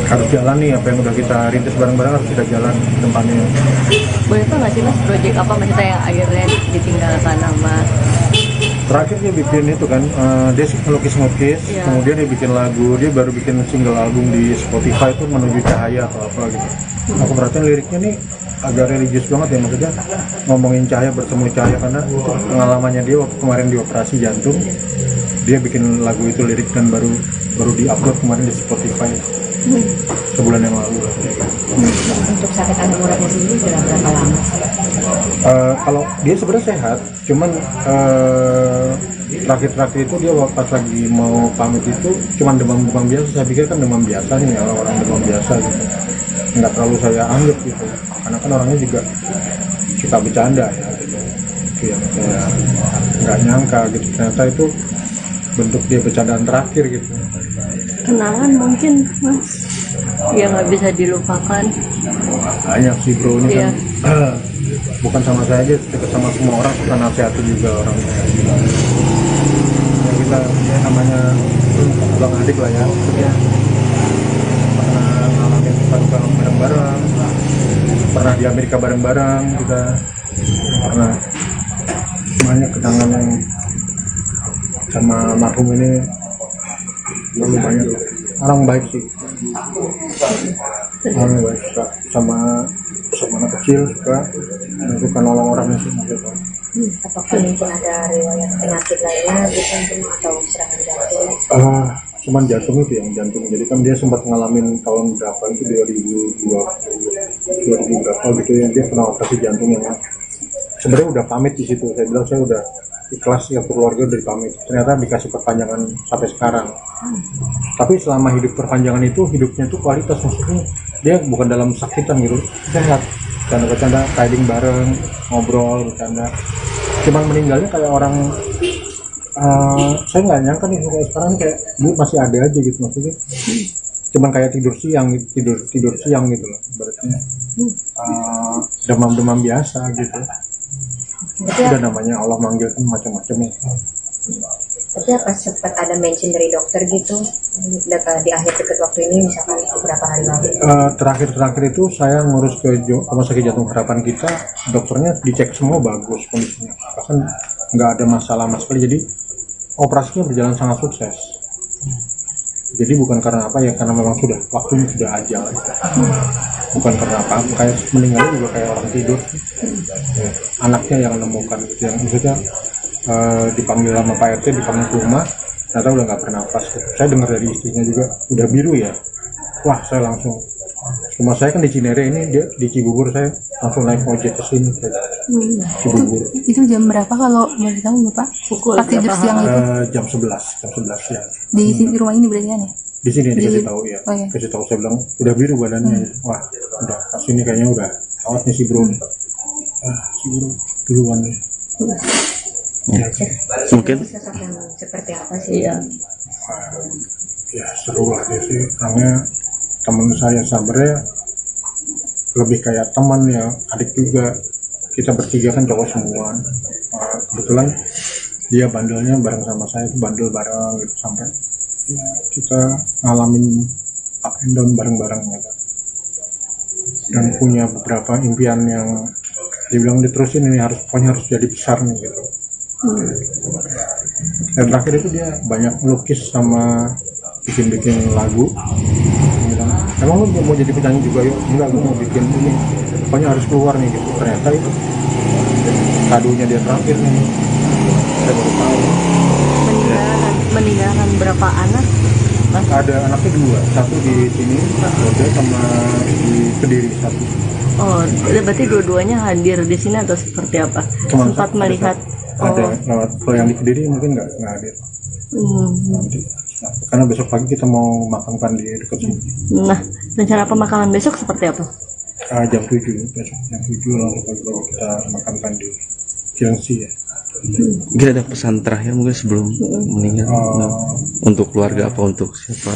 harus jalan nih apa yang udah kita rintis bareng-bareng, harus kita jalan ke depannya. Boleh tau nggak sih Mas, proyek apa maksudnya yang akhirnya ditinggalkan sama? Terakhir dia bikin itu kan, dia ngelukis-ngelukis, kemudian dia bikin lagu, dia baru bikin single album di Spotify itu Menuju Cahaya atau apa gitu. Aku perhatiin liriknya nih agak religius banget ya, maksudnya ngomongin cahaya, bertemu cahaya, karena pengalamannya dia waktu kemarin di operasi jantung, dia bikin lagu itu lirik dan baru di-upload kemarin di Spotify sebulan yang lalu. Untuk sakit asam uratnya sendiri sudah berapa lama sih? Kalau dia sebenarnya sehat, cuman terakhir itu dia pas lagi mau pamit itu cuman demam biasa. Saya pikir kan demam biasa nih, orang demam biasa gitu, nggak terlalu saya anggap gitu, karena kan orangnya juga suka bercanda ya gitu. Ya, saya nggak nyangka gitu, ternyata itu bentuk dia bercandaan terakhir gitu. Kenangan mungkin Mas yang nggak bisa dilupakan. Banyak sih bro ini kan bukan sama saya aja, dekat sama semua orang, suka nasihatin juga orangnya. Ya kita ya, namanya abang adik lah ya, pernah ngalamin suka bareng-bareng, pernah di Amerika bareng-bareng, kita pernah banyak kenangan yang sama marhum ini. Terlalu banyak, orang baik sih, orang baik, suka sama anak kecil, suka nolong orang sih gitu. Apakah mungkin ada riwayat penyakit lainnya gitu atau serangan jantung? Cuman jantung itu yang jantung, jadi kan dia sempat ngalamin tahun berapa itu 2020 berapa gitu ya, dia kena operasi jantung yang sebenarnya udah pamit di situ. Saya bilang saya udah ikhlas ya, keluarga dari pamit, ternyata dikasih perpanjangan sampai sekarang. Tapi selama hidup perpanjangan itu hidupnya tuh kualitas, maksudnya dia bukan dalam sakitan gitu, sehat, bercanda-bercanda, riding bareng, ngobrol, bercanda. Cuman meninggalnya kayak orang saya nggak nyangka nih kayak sekarang kayak dia masih ada aja gitu, maksudnya cuman kayak tidur siang gitu loh, berarti demam biasa gitu. Udah namanya Allah manggil kan macam-macam ya. Tapi apa sempat ada mention dari dokter gitu di akhir dekat waktu ini, misalkan beberapa hari lalu? Terakhir itu saya ngurus ke Rumah Sakit Jantung Harapan kita, dokternya dicek semua bagus kondisinya, bahkan nggak ada masalah sama sekali. Jadi operasinya berjalan sangat sukses. Jadi bukan karena apa ya, karena memang waktunya sudah ajal. Bukan karena apa, kayak meninggal juga kayak orang tidur. Ya, anaknya yang menemukan gitu, yang maksudnya dipanggil sama Pak RT, dipanggil ke rumah, ternyata udah nggak bernapas. Saya dengar dari istrinya juga udah biru ya. Wah, saya langsung, rumah saya kan di Cinere, ini dia di Cibubur, saya langsung naik ojek ke sini ke Cibubur. Itu jam berapa kalau boleh tahu Bapak? Pas tidur siang itu? Jam 11 siang. Di sini rumah ini berarti kan ya? Di sini dikasih tahu ya. Oh, iya. Kasih tahu, saya bilang udah biru badannya. Wah, udah pas ini kayaknya udah awatnya si bro. Si bro duluan deh. Mungkin Sosok yang seperti apa sih? Iya. Ya seru lah dia sih, karena teman saya sabarnya lebih kayak teman ya, adik juga. Kita bertiga kan cowok semua. Kebetulan dia bandelnya bareng sama saya, itu bandel bareng gitu sampai ya, kita ngalamin up and down bareng-bareng gitu. Dan punya beberapa impian yang dibilang diterusin ini pokoknya harus jadi besar nih gitu. Dan terakhir itu dia banyak melukis sama bikin lagu. Bilang, emang lu mau jadi penyanyi juga? Yuk, enggak, gue mau bikin ini, pokoknya harus keluar nih gitu. Ternyata itu kadonya dia terakhir nih, saya baru tahu. Meninggalkan berapa anak? Mas? Ada anaknya 2, satu di sini, Roda, sama di Kediri satu. Oh, berarti dua-duanya hadir di sini atau seperti apa? Sempat melihat. Ada lewat, kalau yang di Kediri mungkin nggak hadir. Nanti, karena besok pagi kita mau makamkan di dekat sini. Nah, rencana pemakaman besok seperti apa? Jam 7 besok, jam 7 langsung pagi-pagi kita makamkan di Cilengsi ya. mungkin ada pesan terakhir mungkin sebelum meninggal untuk keluarga apa untuk siapa?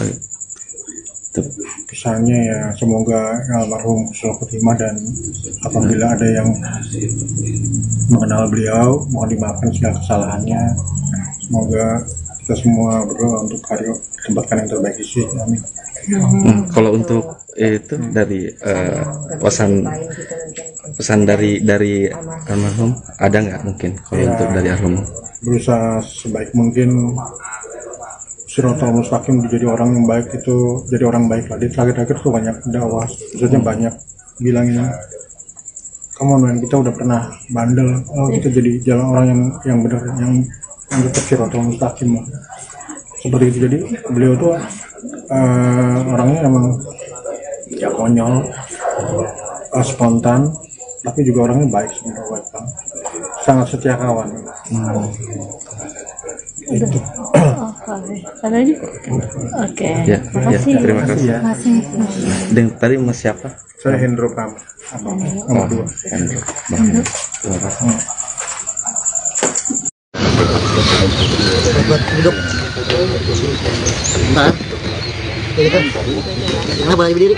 Pesannya ya semoga almarhum selalu khotimah, dan apabila ada yang mengenal beliau mohon dimaafkan segala kesalahannya. Semoga kita semua berdoa untuk Haryo ditempatkan yang terbaik di sini. Amin. Kalau untuk itu dari pesan dari almarhum ada nggak mungkin kalau ya, untuk dari almarhum? Berusaha sebaik mungkin Siratal Mustaqim, jadi orang yang baik itu jadi orang baik lah. Di terakhir-terakhir tuh banyak dakwah, maksudnya banyak bilangin, come on man, kita udah pernah bandel, kita jadi jalan orang yang benar, yang tetap Siratal Mustaqim lah. Seperti itu. Jadi beliau tuh orangnya emang ya konyol, spontan, tapi juga orangnya baik, sebenarnya baik banget, sangat setia kawan. Itu. Ada lagi? Oke. Ya, terima kasih. Dan tadi Mas siapa? Saya Hendro Pram. Nomor 2. Hendro. Terima kasih. Buat duduk. Bentar. Ini kan. Kenapa lagi berdiri?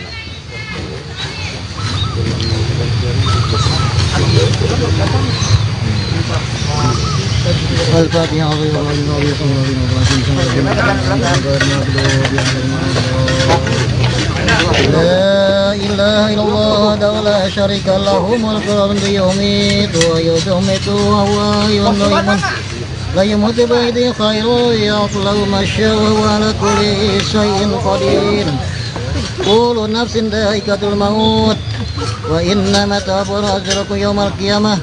Al-Fatihah. La ilaha illallah wa la syarika lahu mulku wa yumiitu wa yumiitu wa huwa yuhyi. La yamutu ba'da khairu ya'lamu ma syaa wa ala kulli shay'in qadir. Kullu nafsin dha'iqatul maut wa innama ta'budu yawmal qiyamah.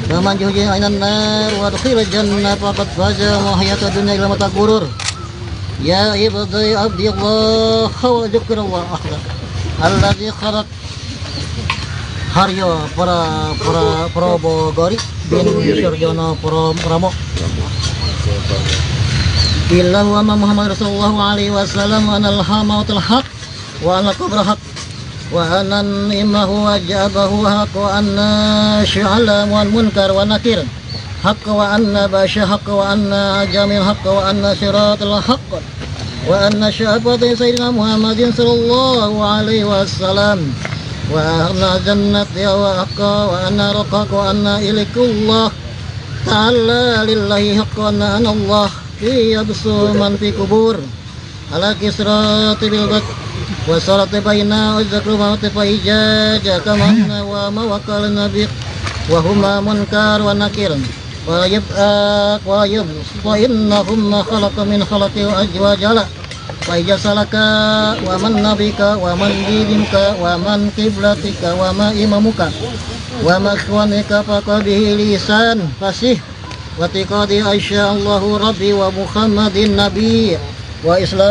Faman zuhziha 'anil nar wa udkhila jannata faqad faza wa hayatud dunya illa mata'ul ghurur. Ya ibadi abdillah wa dzikrullah alladzi khalaq Haryo Probogori bin Surjono Pramo. Billahu wa Muhammad Rasulullah alaihi wasallam wa anal hamautul haq wa anal qabra haq wa anan imahu wa jabahu haq wa anna sya'ala wal munkar wa nakir haq wa anna basya haq wa anna jamil haq wa anna siratal haq wa anna syafati sayyidina Muhammadin sallallahu alaihi wasallam wa anna jannati wa haq wa anna raqaq wa anna ilikullah ta'ala lillahi haq wa anna Allah yabsu man fi kubur ala kisrati bil bak wa salati baina uzakru ma tafaija kamanna wa mawakal nabi wa huma munkar wa nakir wa yab'aq wa innahum khalaqa min khalaqi wa ajwajala wa ijasalaka wa man nabika wa man dinka wa man qiblatika wa ma imamuka wa makhwanika faqabihi lisan fasih wa tiqadi Aisyah Allahu Rabbi wa Muhammadin Nabi wa Islam